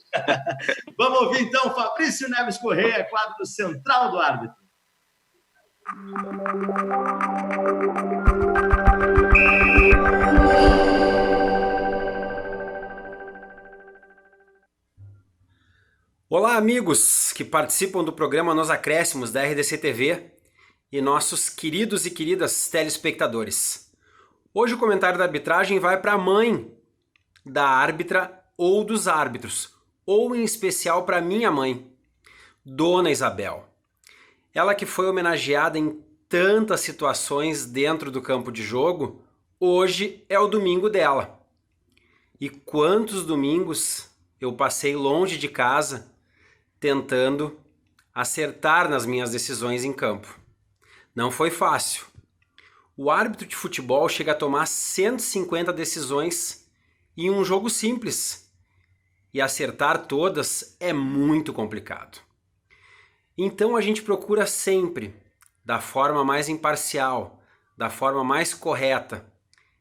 Vamos ouvir, então, Fabrício Neves Correia, quadro Central do Árbitro. Olá, amigos que participam do programa Nos Acréscimos da RDC TV e nossos queridos e queridas telespectadores. Hoje o comentário da arbitragem vai para a mãe da árbitra ou dos árbitros, ou em especial para minha mãe, Dona Isabel. Ela que foi homenageada em tantas situações dentro do campo de jogo, hoje é o domingo dela. E quantos domingos eu passei longe de casa tentando acertar nas minhas decisões em campo. Não foi fácil. O árbitro de futebol chega a tomar 150 decisões em um jogo simples. E acertar todas é muito complicado. Então a gente procura sempre, da forma mais imparcial, da forma mais correta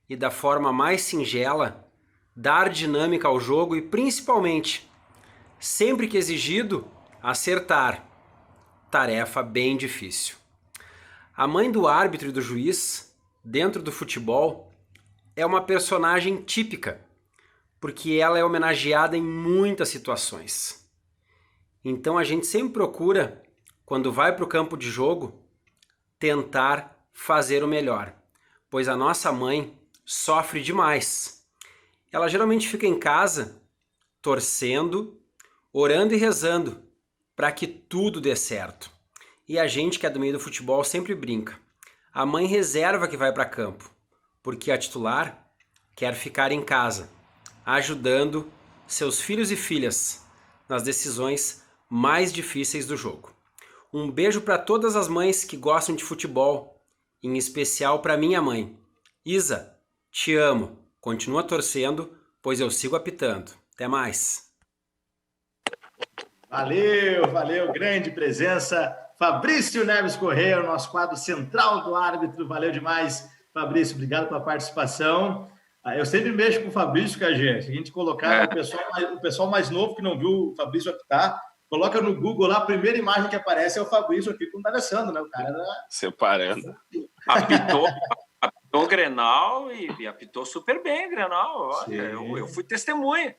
e da forma mais singela, dar dinâmica ao jogo e principalmente, sempre que exigido, acertar. Tarefa bem difícil. A mãe do árbitro e do juiz, dentro do futebol, é uma personagem típica, porque ela é homenageada em muitas situações. Então a gente sempre procura, quando vai para o campo de jogo, tentar fazer o melhor, pois a nossa mãe sofre demais. Ela geralmente fica em casa, torcendo, orando e rezando, para que tudo dê certo. E a gente que é do meio do futebol sempre brinca. A mãe reserva que vai para campo, porque a titular quer ficar em casa, ajudando seus filhos e filhas nas decisões mais difíceis do jogo. Um beijo para todas as mães que gostam de futebol, em especial para minha mãe. Isa, te amo. Continua torcendo, pois eu sigo apitando. Até mais. Valeu, grande presença. Fabrício Neves Correia, o nosso quadro central do árbitro. Valeu demais, Fabrício. Obrigado pela participação. Eu sempre mexo com o Fabrício, a gente colocar o pessoal mais novo que não viu o Fabrício apitar, coloca no Google lá, a primeira imagem que aparece é o Fabrício aqui com o D'Alessandro, né? O cara era... Separando. Apitou o Grenal e apitou super bem o Grenal. Olha, eu fui testemunha.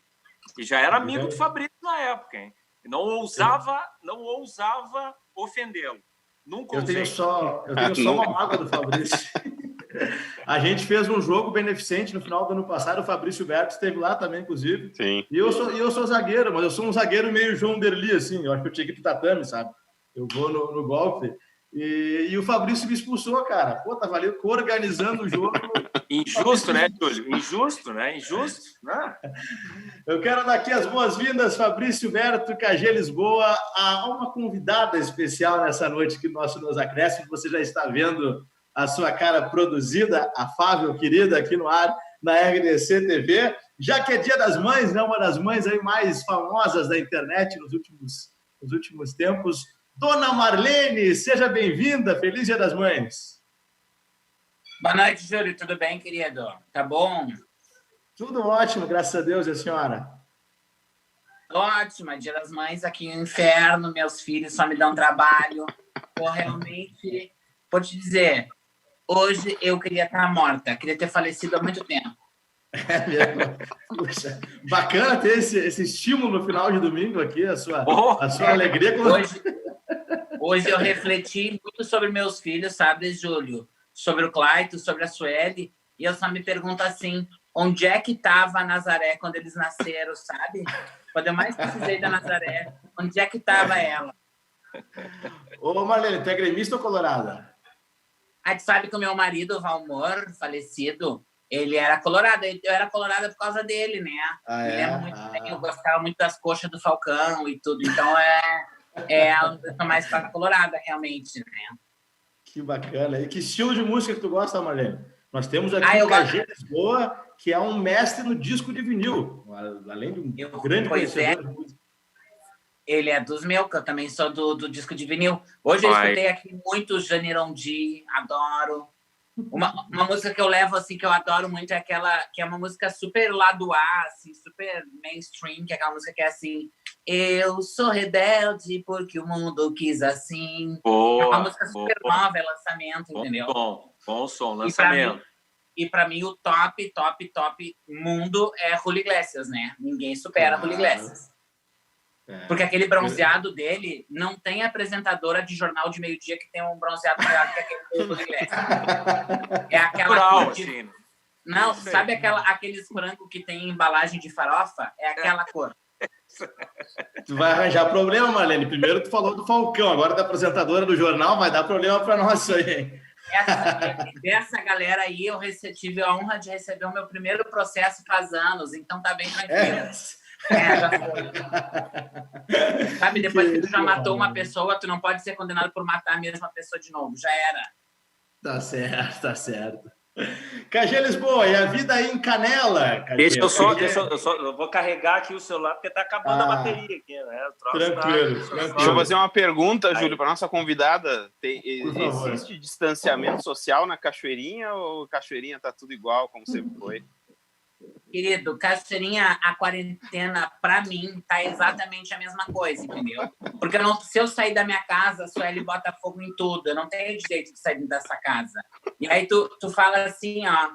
E já era amigo do Fabrício na época, hein? E não ousava ofendê-lo. Nunca eu tenho só uma mágoa do Fabrício. A gente fez um jogo beneficente no final do ano passado, o Fabrício Berto esteve lá também, inclusive. Sim. E eu sou zagueiro, mas eu sou um zagueiro meio João Derli, assim. Eu acho que eu tinha que ir pro tatame, sabe? Eu vou no golfe. E o Fabrício me expulsou, cara. Pô, tava ali organizando o jogo. Injusto, né, Júlio? Injusto, né? Eu quero dar aqui as boas-vindas, Fabrício Berto, KG Lisboa, a uma convidada especial nessa noite aqui no nosso Nos Acréscimos. Você já está vendo a sua cara produzida, afável, querida, aqui no ar, na RDC TV. Já que é Dia das Mães, né? Uma das mães aí mais famosas da internet nos últimos tempos. Dona Marlene, seja bem-vinda. Feliz Dia das Mães. Boa noite, Júlio. Tudo bem, querido? Tá bom? Tudo ótimo, graças a Deus, e a senhora? Ótima. Dia das Mães aqui no inferno. Meus filhos só me dão trabalho. Eu realmente, vou te dizer, hoje eu queria estar morta. Queria ter falecido há muito tempo. É mesmo. Puxa, bacana ter esse estímulo no final de domingo aqui, a sua alegria. Hoje eu refleti muito sobre meus filhos, sabe, Júlio? Sobre o Claito, sobre a Sueli, e eu só me pergunto assim, onde é que estava a Nazaré quando eles nasceram, sabe? Quando eu mais precisei da Nazaré, onde é que estava ela? Ô, Marlene, tu é gremista ou colorada? Tu sabe que o meu marido, o Valmor, falecido, ele era colorado. Eu era colorada por causa dele, né? Ele é muito bem, eu gostava muito das coxas do Falcão e tudo, então eu sou mais pra colorada, realmente, né? Que bacana. E que estilo de música que tu gosta, Marlene? Nós temos aqui o KG Lisboa, que é um mestre no disco de vinil, além de um grande conhecedor de música. Ele é dos meus, que eu também sou do disco de vinil. Hoje eu escutei aqui muito Janirondi, adoro. Uma música que eu levo, assim, que eu adoro muito, é aquela que é uma música super lado A, assim, super mainstream, que é aquela música que é assim: eu sou rebelde porque o mundo quis assim. Boa, é uma música super nova, é lançamento, entendeu? Bom som, lançamento. E para mim o top mundo é Julio Iglesias, né? Ninguém supera Julio Iglesias. Porque aquele bronzeado dele não tem apresentadora de jornal de meio-dia que tem um bronzeado melhor que aquele do Julio Iglesias. É aquela cor de... Não, sabe aqueles frangos que tem embalagem de farofa? É aquela cor. Tu vai arranjar problema, Marlene. Primeiro tu falou do Falcão, agora da apresentadora do jornal, vai dar problema para nós isso aí, hein? Dessa galera aí, eu tive a honra de receber o meu primeiro processo faz anos, então tá bem tranquilo. Já foi. Sabe, depois que tu já matou uma pessoa, tu não pode ser condenado por matar a mesma pessoa de novo. Já era. Tá certo. KG Lisboa, e a vida aí em Canela? KG? Eu vou carregar aqui o celular, porque tá acabando a bateria aqui, né? Tranquilo. Deixa eu fazer uma pergunta, Júlio, para nossa convidada. Existe distanciamento social na Cachoeirinha ou Cachoeirinha tá tudo igual, como sempre foi? Querido, Cachoeirinha, a quarentena, para mim, tá exatamente a mesma coisa, entendeu? Porque se eu sair da minha casa, a Sueli bota fogo em tudo. Eu não tenho direito de sair dessa casa. E aí tu fala assim, ó,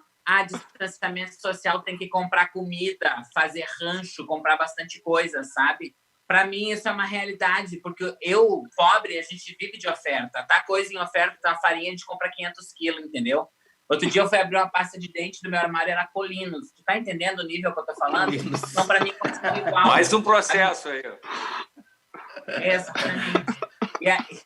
distanciamento social, tem que comprar comida, fazer rancho, comprar bastante coisa, sabe? Para mim, isso é uma realidade, porque eu, pobre, a gente vive de oferta. Tá coisa em oferta, tá farinha, a gente compra 500 quilos, entendeu? Outro dia eu fui abrir uma pasta de dente do meu armário, era Colinos. Tu tá entendendo o nível que eu tô falando? Então, para mim, continua igual. Mais um processo aí. Exatamente. E aí,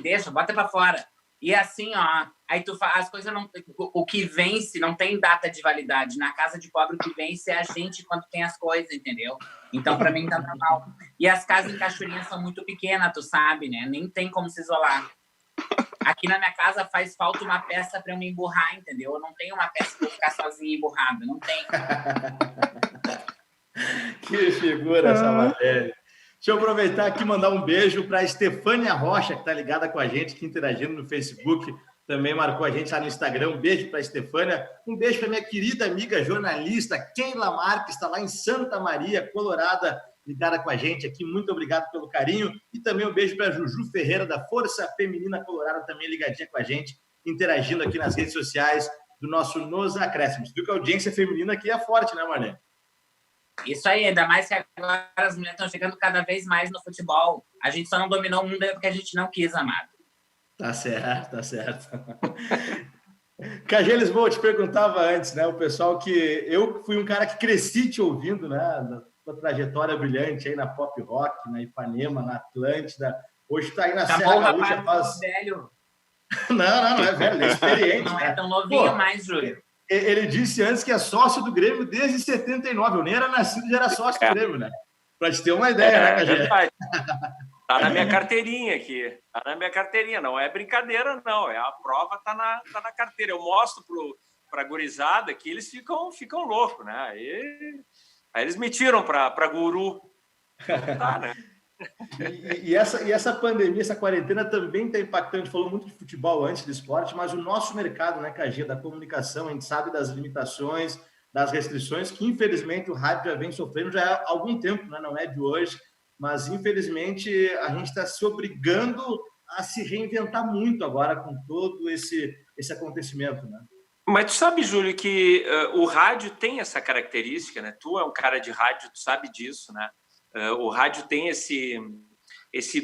deixa, bota pra fora. E assim, ó, aí tu faz as coisas, não, o que vence não tem data de validade. Na casa de pobre, o que vence é a gente quando tem as coisas, entendeu? Então, pra mim, tá normal. E as casas em Cachoeirinha são muito pequenas, tu sabe, né? Nem tem como se isolar. Aqui na minha casa faz falta uma peça para eu me emburrar, entendeu? Eu não tenho uma peça para eu ficar sozinha emburrada, não tem. Que figura essa matéria. Deixa eu aproveitar aqui e mandar um beijo para a Estefânia Rocha, que está ligada com a gente, que interagindo no Facebook, também marcou a gente lá no Instagram. Um beijo para a Estefânia. Um beijo para minha querida amiga jornalista Keila Marques, está lá em Santa Maria, Colorada, ligada com a gente aqui. Muito obrigado pelo carinho. E também um beijo para a Juju Ferreira, da Força Feminina Colorado, também ligadinha com a gente, interagindo aqui nas redes sociais do nosso Nos Acréscimos. Viu que a audiência feminina aqui é forte, né, Marlene? Isso aí, ainda mais que agora as mulheres estão chegando cada vez mais no futebol. A gente só não dominou o mundo porque a gente não quis, amado. Tá certo, tá certo. KG Lisboa, eu te perguntava antes, né? O pessoal que... Eu fui um cara que cresci te ouvindo, né? Da tua trajetória brilhante aí na Pop Rock, na Ipanema, na Atlântida. Hoje tá aí na Serra Gaúcha. Faz... velho. Não é velho, é experiente. Não é tão novinho mais, Júlio. Ele disse antes que é sócio do Grêmio desde 79. Eu nem era nascido, já era sócio do Grêmio, né? Para te ter uma ideia, né, KG? Tá na minha carteirinha aqui. Tá na minha carteirinha. Não é brincadeira, não. A prova tá na carteira. Eu mostro pra gurizada que eles ficam loucos, né? Aí eles me tiram para guru. Tá, né? E essa pandemia, essa quarentena também está impactando. A gente falou muito de futebol antes do esporte, mas o nosso mercado, né, KG, da comunicação, a gente sabe das limitações, das restrições que, infelizmente, o rádio já vem sofrendo já há algum tempo, né? Não é de hoje, mas, infelizmente, a gente está se obrigando a se reinventar muito agora com todo esse acontecimento, né? Mas tu sabe, Júlio, que o rádio tem essa característica, né? Tu é um cara de rádio, tu sabe disso, né? O rádio tem esse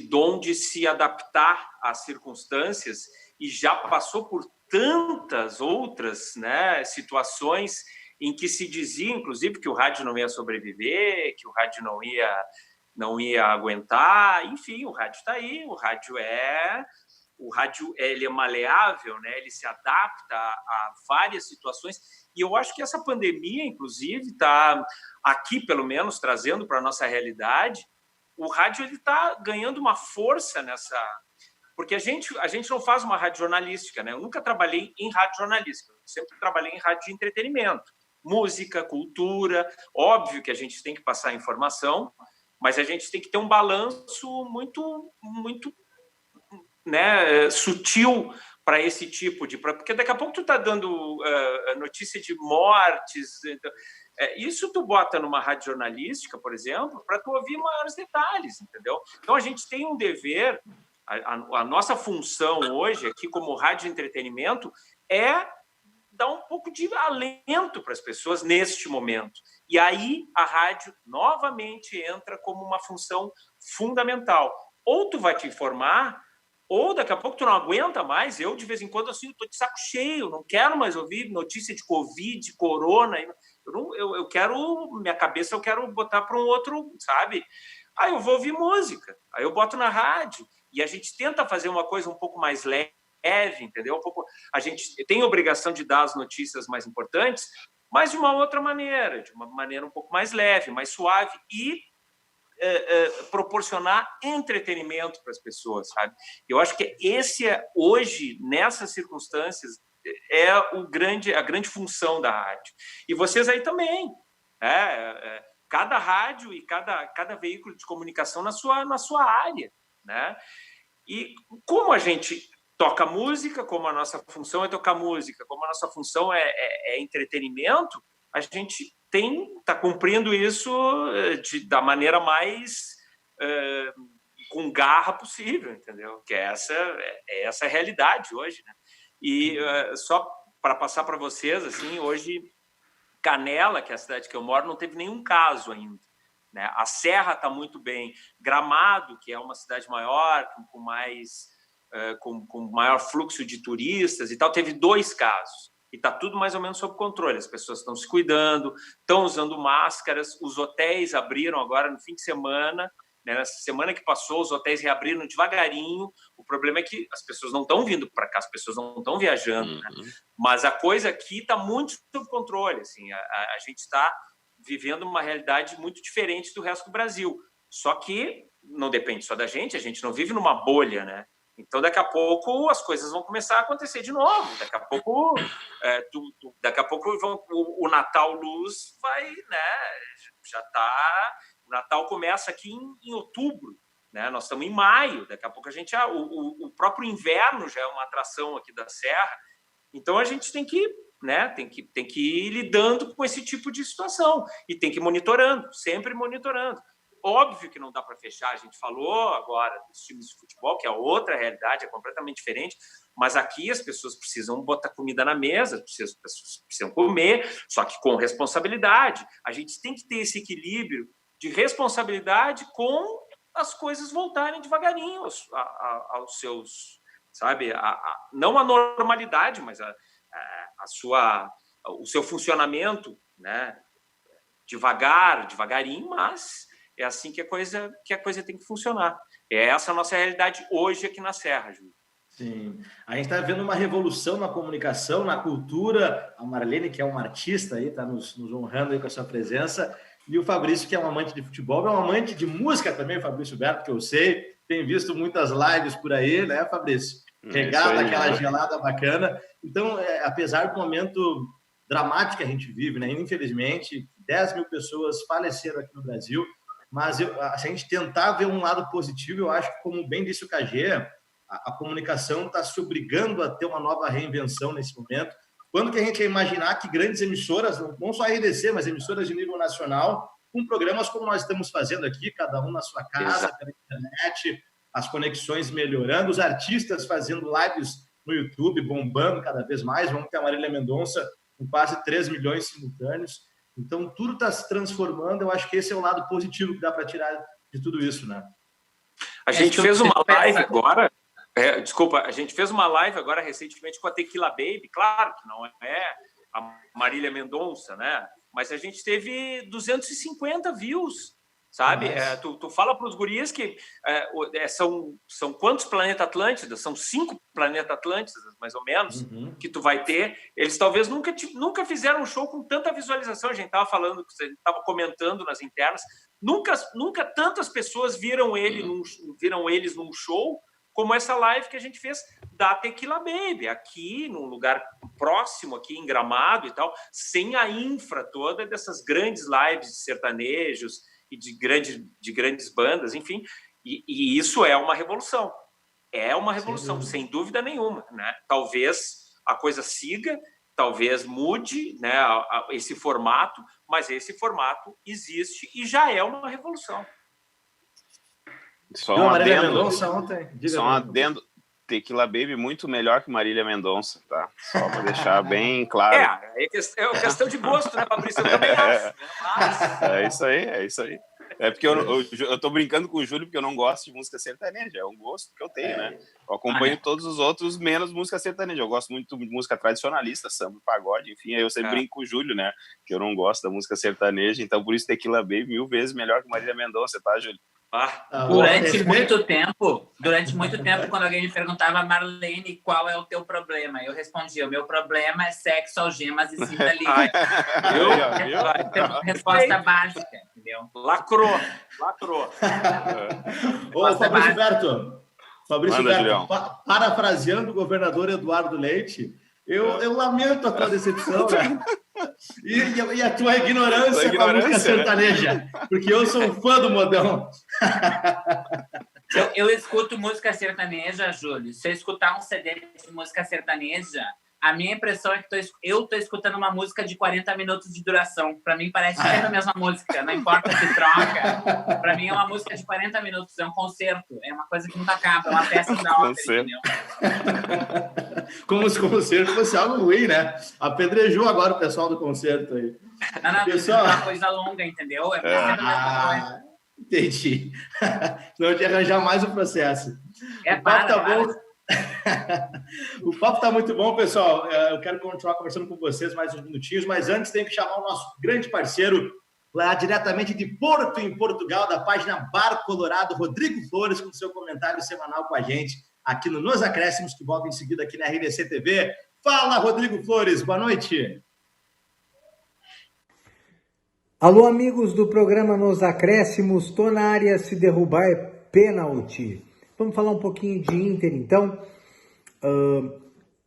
dom de se adaptar às circunstâncias e já passou por tantas outras, né, situações em que se dizia, inclusive, que o rádio não ia sobreviver, que o rádio não ia aguentar. Enfim, o rádio está aí, o rádio ele é maleável, né? Ele se adapta a várias situações. E eu acho que essa pandemia, inclusive, está aqui, pelo menos, trazendo para a nossa realidade, o rádio está ganhando uma força nessa... Porque a gente não faz uma rádio jornalística, né? Eu nunca trabalhei em rádio jornalística, eu sempre trabalhei em rádio de entretenimento. Música, cultura, óbvio que a gente tem que passar informação, mas a gente tem que ter um balanço muito, muito, né, sutil para esse tipo de... Porque daqui a pouco tu está dando notícia de mortes. Então, isso tu bota numa rádio jornalística, por exemplo, para tu ouvir maiores detalhes, entendeu? Então a gente tem um dever, a nossa função hoje aqui como rádio de entretenimento é dar um pouco de alento para as pessoas neste momento. E aí a rádio novamente entra como uma função fundamental. Ou tu vai te informar, ou daqui a pouco tu não aguenta mais. Eu, de vez em quando, assim, estou de saco cheio, não quero mais ouvir notícia de Covid, de corona. Eu quero, minha cabeça eu quero botar para um outro, sabe? Aí eu vou ouvir música, aí eu boto na rádio, e a gente tenta fazer uma coisa um pouco mais leve, entendeu? A gente tem a obrigação de dar as notícias mais importantes, mas de uma outra maneira, de uma maneira um pouco mais leve, mais suave, e proporcionar entretenimento para as pessoas, sabe? Eu acho que hoje, nessas circunstâncias é a grande função da rádio. E vocês aí também. Cada rádio e cada veículo de comunicação na sua área, né? E como a gente toca música, como a nossa função é tocar música, como a nossa função é entretenimento, a gente está cumprindo isso da maneira mais com garra possível, entendeu? Que essa é a realidade hoje, né? E só para passar para vocês, assim, hoje Canela, que é a cidade que eu moro, não teve nenhum caso ainda, né? A Serra está muito bem. Gramado, que é uma cidade maior, com maior fluxo de turistas e tal, teve 2 casos. E está tudo mais ou menos sob controle. As pessoas estão se cuidando, estão usando máscaras. Os hotéis abriram agora no fim de semana. Né? Nessa semana que passou, os hotéis reabriram devagarinho. O problema é que as pessoas não estão vindo para cá, as pessoas não estão viajando. Né? Mas a coisa aqui está muito sob controle. Assim, a gente está vivendo uma realidade muito diferente do resto do Brasil. Só que não depende só da gente, a gente não vive numa bolha, né? Então, daqui a pouco, as coisas vão começar a acontecer de novo. Daqui a pouco, o Natal Luz vai, né? Já está... O Natal começa aqui em outubro, né? Nós estamos em maio. Daqui a pouco o próprio inverno já é uma atração aqui da Serra. Então, a gente tem que, né? Tem que ir lidando com esse tipo de situação e tem que ir monitorando, sempre monitorando. Óbvio que não dá para fechar, a gente falou agora dos times de futebol, que é outra realidade, é completamente diferente, mas aqui as pessoas precisam botar comida na mesa, as pessoas precisam comer, só que com responsabilidade. A gente tem que ter esse equilíbrio de responsabilidade com as coisas voltarem devagarinho aos seus, sabe, não a normalidade, mas o seu funcionamento, né, devagarinho, mas é assim que a coisa tem que funcionar. É essa a nossa realidade hoje aqui na Serra, Júlio. Sim. A gente está vendo uma revolução na comunicação, na cultura. A Marlene, que é uma artista, está nos honrando aí com a sua presença. E o Fabrício, que é um amante de futebol, é um amante de música também, o Fabrício Berto, que eu sei. Tem visto muitas lives por aí, né, Fabrício? Regada, aquela gelada bacana. Então, apesar do momento dramático que a gente vive, né? Infelizmente, 10 mil pessoas faleceram aqui no Brasil. Mas se a gente tentar ver um lado positivo, eu acho que, como bem disse o KG, a comunicação está se obrigando a ter uma nova reinvenção nesse momento. Quando que a gente ia imaginar que grandes emissoras, não só a RDC, mas emissoras de nível nacional, com programas como nós estamos fazendo aqui, cada um na sua casa, pela internet, as conexões melhorando, os artistas fazendo lives no YouTube, bombando cada vez mais. Vamos ter a Marília Mendonça com quase 3 milhões simultâneos. Então, tudo está se transformando. Eu acho que esse é o lado positivo que dá para tirar de tudo isso, né? A gente fez uma live agora... a gente fez uma live agora recentemente com a Tequila Baby. Claro que não é a Marília Mendonça, né? Mas a gente teve 250 views, sabe? Tu fala para os gurias que são quantos Planeta Atlântida? São 5 Planeta Atlântidas, mais ou menos, que tu vai ter. Eles talvez nunca fizeram um show com tanta visualização. A gente estava falando, a gente estava comentando nas internas. Nunca tantas pessoas viram eles num show como essa live que a gente fez da Tequila Baby, aqui num lugar próximo, aqui em Gramado e tal, sem a infra toda dessas grandes lives de sertanejos e de grandes bandas, enfim. E isso é uma revolução. É uma revolução, sem dúvida nenhuma, né? Talvez a coisa siga, talvez mude, né, esse formato, mas esse formato existe e já é uma revolução. Só um adendo, Tequila Baby muito melhor que Marília Mendonça, tá? Só para deixar bem claro. É questão de gosto, né, Fabrício? Eu também acho. Mas... É isso aí. É porque eu tô brincando com o Júlio porque eu não gosto de música sertaneja, é um gosto que eu tenho, né? Eu acompanho todos os outros, menos música sertaneja. Eu gosto muito de música tradicionalista, samba, pagode, enfim, aí eu sempre brinco com o Júlio, né? Que eu não gosto da música sertaneja, então por isso Tequila Baby 1000 vezes melhor que Marília Mendonça, tá, Júlio? Durante muito tempo, quando alguém me perguntava, Marlene, qual é o teu problema? Eu respondia, o meu problema é sexo, algemas e cinta livre. Resposta básica, entendeu? Lacrou. Ô, Fabrício Berto, parafraseando o governador Eduardo Leite, Eu lamento a tua decepção, né? E a tua ignorância com a música sertaneja, porque eu sou um fã do modão. Eu escuto música sertaneja, Júlio. Se eu escutar um CD de música sertaneja, a minha impressão é que eu tô escutando uma música de 40 minutos de duração. Para mim parece que é a mesma música, não importa se troca. Para mim é uma música de 40 minutos, é um concerto, é uma coisa que nunca acaba, é uma peça da ópera, entendeu? Como se o concerto fosse algo ruim, né? Apedrejou agora o pessoal do concerto aí. Não, pessoal... é uma coisa longa, entendeu? Entendi. Senão eu te arranjar mais um processo. O papo tá muito bom, pessoal. Eu quero continuar conversando com vocês mais uns minutinhos, mas antes tem que chamar o nosso grande parceiro lá diretamente de Porto, em Portugal, da página Bar Colorado, Rodrigo Flores, com seu comentário semanal com a gente aqui no Nos Acréscimos, que volta em seguida aqui na RDC TV. Fala, Rodrigo Flores, boa noite. Alô, amigos do programa Nos Acréscimos. Tô na área, se derrubar é pênalti. Vamos falar um pouquinho de Inter, então.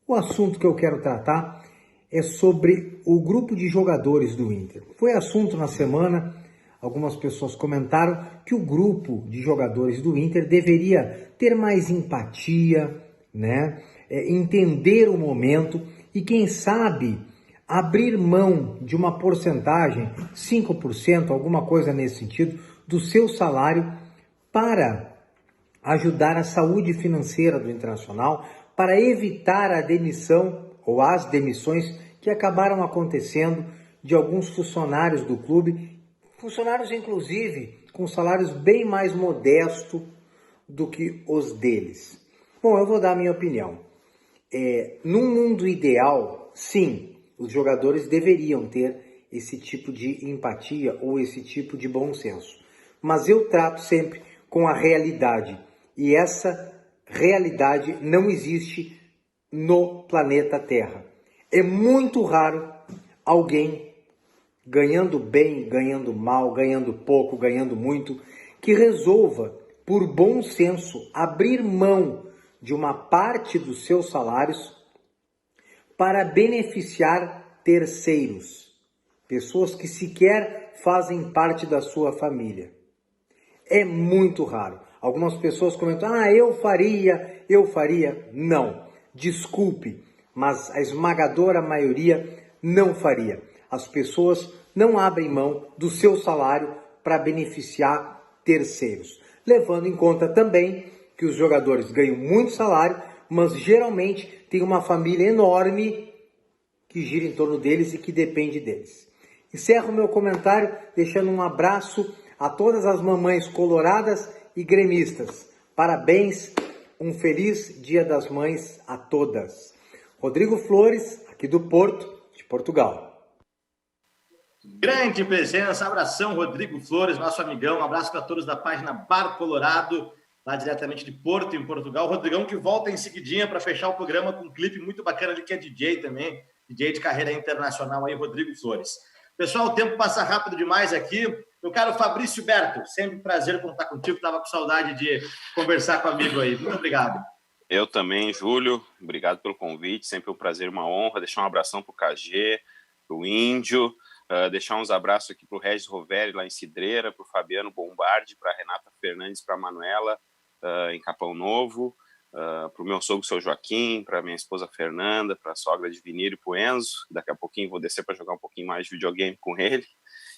O assunto que eu quero tratar é sobre o grupo de jogadores do Inter. Foi assunto na semana, algumas pessoas comentaram que o grupo de jogadores do Inter deveria ter mais empatia, né? Entender o momento e, quem sabe, abrir mão de uma porcentagem, 5%, alguma coisa nesse sentido, do seu salário para ajudar a saúde financeira do Internacional, para evitar a demissão ou as demissões que acabaram acontecendo de alguns funcionários do clube, funcionários inclusive com salários bem mais modestos do que os deles. Bom, eu vou dar a minha opinião. Num mundo ideal, sim, os jogadores deveriam ter esse tipo de empatia ou esse tipo de bom senso. Mas eu trato sempre com a realidade. E essa realidade não existe no planeta Terra. É muito raro alguém ganhando bem, ganhando mal, ganhando pouco, ganhando muito, que resolva, por bom senso, abrir mão de uma parte dos seus salários para beneficiar terceiros, pessoas que sequer fazem parte da sua família. É muito raro. Algumas pessoas comentam, eu faria. Não, desculpe, mas a esmagadora maioria não faria. As pessoas não abrem mão do seu salário para beneficiar terceiros. Levando em conta também que os jogadores ganham muito salário, mas geralmente tem uma família enorme que gira em torno deles e que depende deles. Encerro meu comentário deixando um abraço a todas as mamães coloradas e gremistas. Parabéns, um feliz Dia das Mães a todas. Rodrigo Flores, aqui do Porto, de Portugal. Grande presença, abração, Rodrigo Flores, nosso amigão. Um abraço para todos da página Bar Colorado, lá diretamente de Porto, em Portugal. Rodrigão que volta em seguidinha para fechar o programa com um clipe muito bacana ali, que é DJ também, DJ de carreira internacional aí, Rodrigo Flores. Pessoal, o tempo passa rápido demais aqui. Meu caro Fabrício Berto, sempre um prazer contar contigo. Estava com saudade de conversar com o amigo aí. Muito obrigado. Eu também, Júlio. Obrigado pelo convite. Sempre um prazer, uma honra. Deixar um abração para o KG, para o Índio. Deixar uns abraços aqui para o Regis Roveri, lá em Cidreira, para o Fabiano Bombardi, para a Renata Fernandes, para a Manuela, em Capão Novo. Para o meu sogro, seu Joaquim, para a minha esposa Fernanda, para a sogra de Vinírio e para o Enzo. Daqui a pouquinho vou descer para jogar um pouquinho mais de videogame com ele.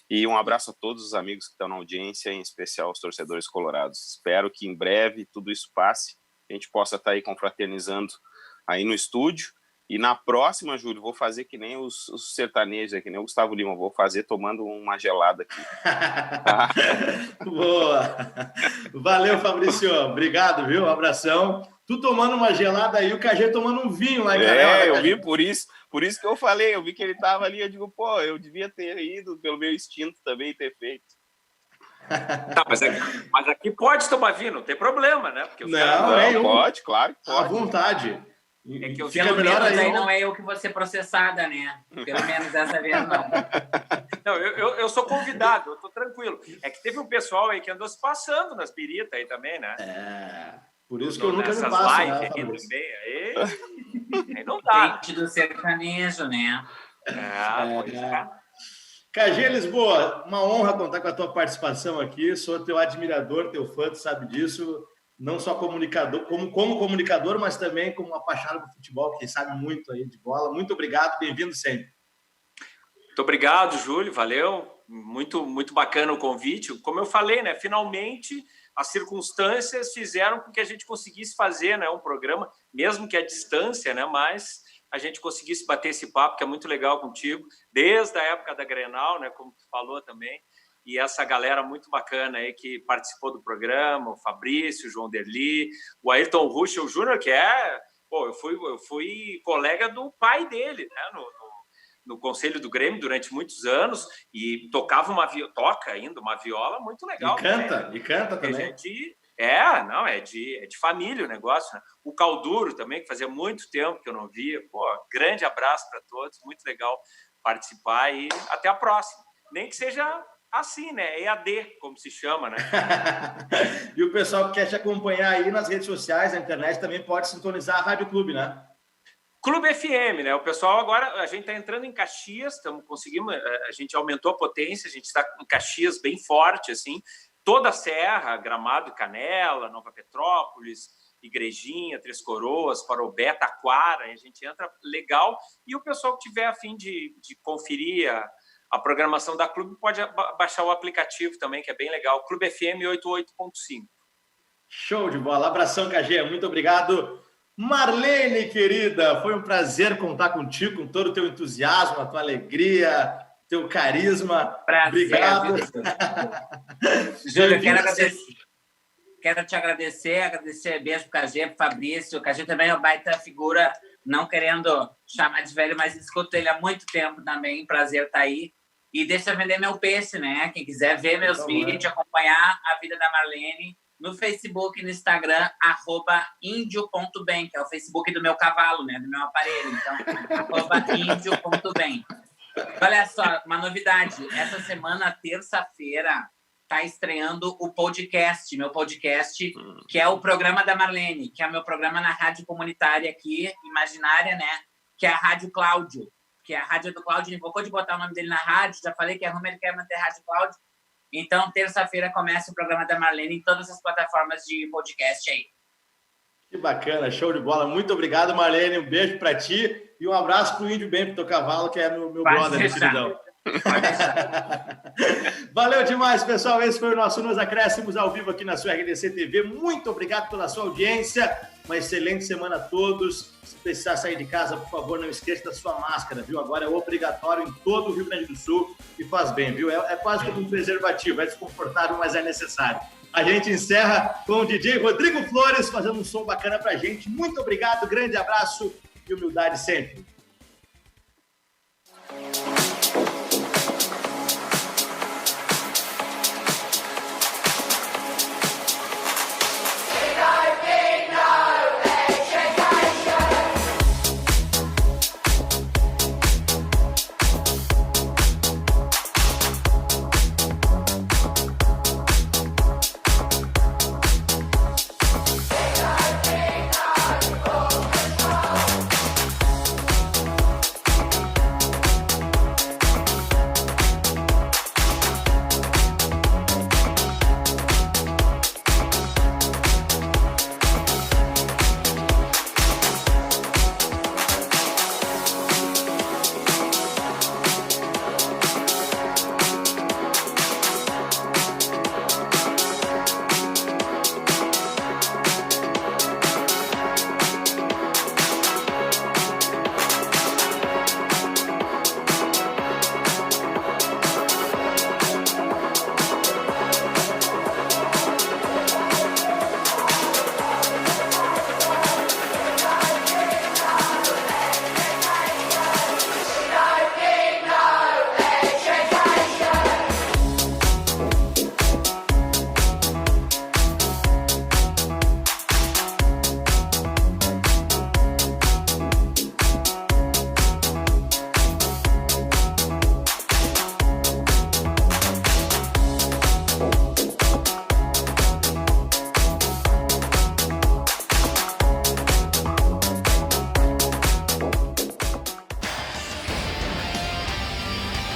E um abraço a todos os amigos que estão na audiência, em especial os torcedores colorados. Espero que em breve tudo isso passe, a gente possa estar aí confraternizando aí no estúdio. E na próxima, Júlio, vou fazer que nem os sertanejos, que nem o Gustavo Lima, vou fazer tomando uma gelada aqui. Tá? Boa! Valeu, Fabrício. Obrigado, viu? Um abração. Tu tomando uma gelada aí, o KG tomando um vinho lá em Canela. Eu vi por isso que eu falei, eu vi que ele tava ali, eu digo, eu devia ter ido pelo meu instinto também ter feito. Tá, mas aqui pode tomar vinho, não tem problema, né? Porque pode, claro que pode. À vontade. É que eu pelo menos aí não é eu que vou ser processada, né? Pelo menos dessa vez não. Não, eu sou convidado, eu tô tranquilo. É que teve um pessoal aí que andou se passando nas piritas aí também, né? Por isso que eu nunca me passo, né? Aí não dá. Gente do sertanejo, né? Pois é. KG Lisboa, uma honra contar com a tua participação aqui. Sou teu admirador, teu fã, tu sabe disso. Não só comunicador, como comunicador, mas também como apaixonado por futebol, que sabe muito aí de bola. Muito obrigado, bem-vindo sempre. Muito obrigado, Júlio, valeu. Muito, muito bacana o convite. Como eu falei, né? Finalmente as circunstâncias fizeram com que a gente conseguisse fazer, né, um programa, mesmo que à distância, né? Mas a gente conseguisse bater esse papo, que é muito legal contigo, desde a época da Grenal, né? Como tu falou também. E essa galera muito bacana aí que participou do programa, o Fabrício, o João Derli, o Ayrton Ruschel Júnior, que eu fui colega do pai dele, né, no Conselho do Grêmio durante muitos anos, e toca ainda uma viola muito legal. E canta também. É de família o negócio, né? O Calduro também, que fazia muito tempo que eu não via. Grande abraço para todos, muito legal participar e até a próxima. Nem que seja assim, né? EAD, como se chama, né? E o pessoal que quer te acompanhar aí nas redes sociais, na internet, também pode sintonizar a Rádio Clube, né? Clube FM, né? O pessoal agora, a gente está entrando em Caxias, a gente aumentou a potência, a gente está em Caxias bem forte, assim, toda a Serra, Gramado e Canela, Nova Petrópolis, Igrejinha, Três Coroas, Parobé, Taquara, a gente entra legal, e o pessoal que tiver a fim de conferir a programação da Clube pode baixar o aplicativo também, que é bem legal, Clube FM 88.5. Show de bola, abração, KG, muito obrigado. Marlene, querida, foi um prazer contar contigo, com todo o teu entusiasmo, a tua alegria, teu carisma. Prazer, obrigado. Júlio, quero te agradecer, beijo pro KG, pro Fabrício. O KG também é uma baita figura, não querendo chamar de velho, mas escuto ele há muito tempo também, prazer estar aí. E deixa eu vender meu peixe, né? Quem quiser ver meus vídeos, acompanhar a vida da Marlene, no Facebook e no Instagram, @indio.bem, que é o Facebook do meu cavalo, né? Do meu aparelho. Então, @indio.bem. Olha só, uma novidade. Essa semana, terça-feira, tá estreando o podcast, meu podcast, que é o programa da Marlene, que é o meu programa na rádio comunitária aqui, imaginária, né? Que é a Rádio Cláudio, que é a rádio do Cláudio. Ele invocou de botar o nome dele na rádio, já falei que a Roma ele quer manter a Rádio Cláudio. Então, terça-feira começa o programa da Marlene em todas as plataformas de podcast aí. Que bacana, show de bola. Muito obrigado, Marlene. Um beijo para ti e um abraço pro Índio Bem, pro teu cavalo, que é meu brother, meu queridão. Valeu demais, pessoal. Esse foi o nosso Nos Acréscimos ao vivo aqui na sua RDC TV. Muito obrigado pela sua audiência. Uma excelente semana a todos. Se precisar sair de casa, por favor, não esqueça da sua máscara, viu? Agora é obrigatório em todo o Rio Grande do Sul e faz bem, viu? É quase como um preservativo, é desconfortável, mas é necessário. A gente encerra com o DJ Rodrigo Flores fazendo um som bacana pra gente. Muito obrigado, grande abraço e humildade sempre.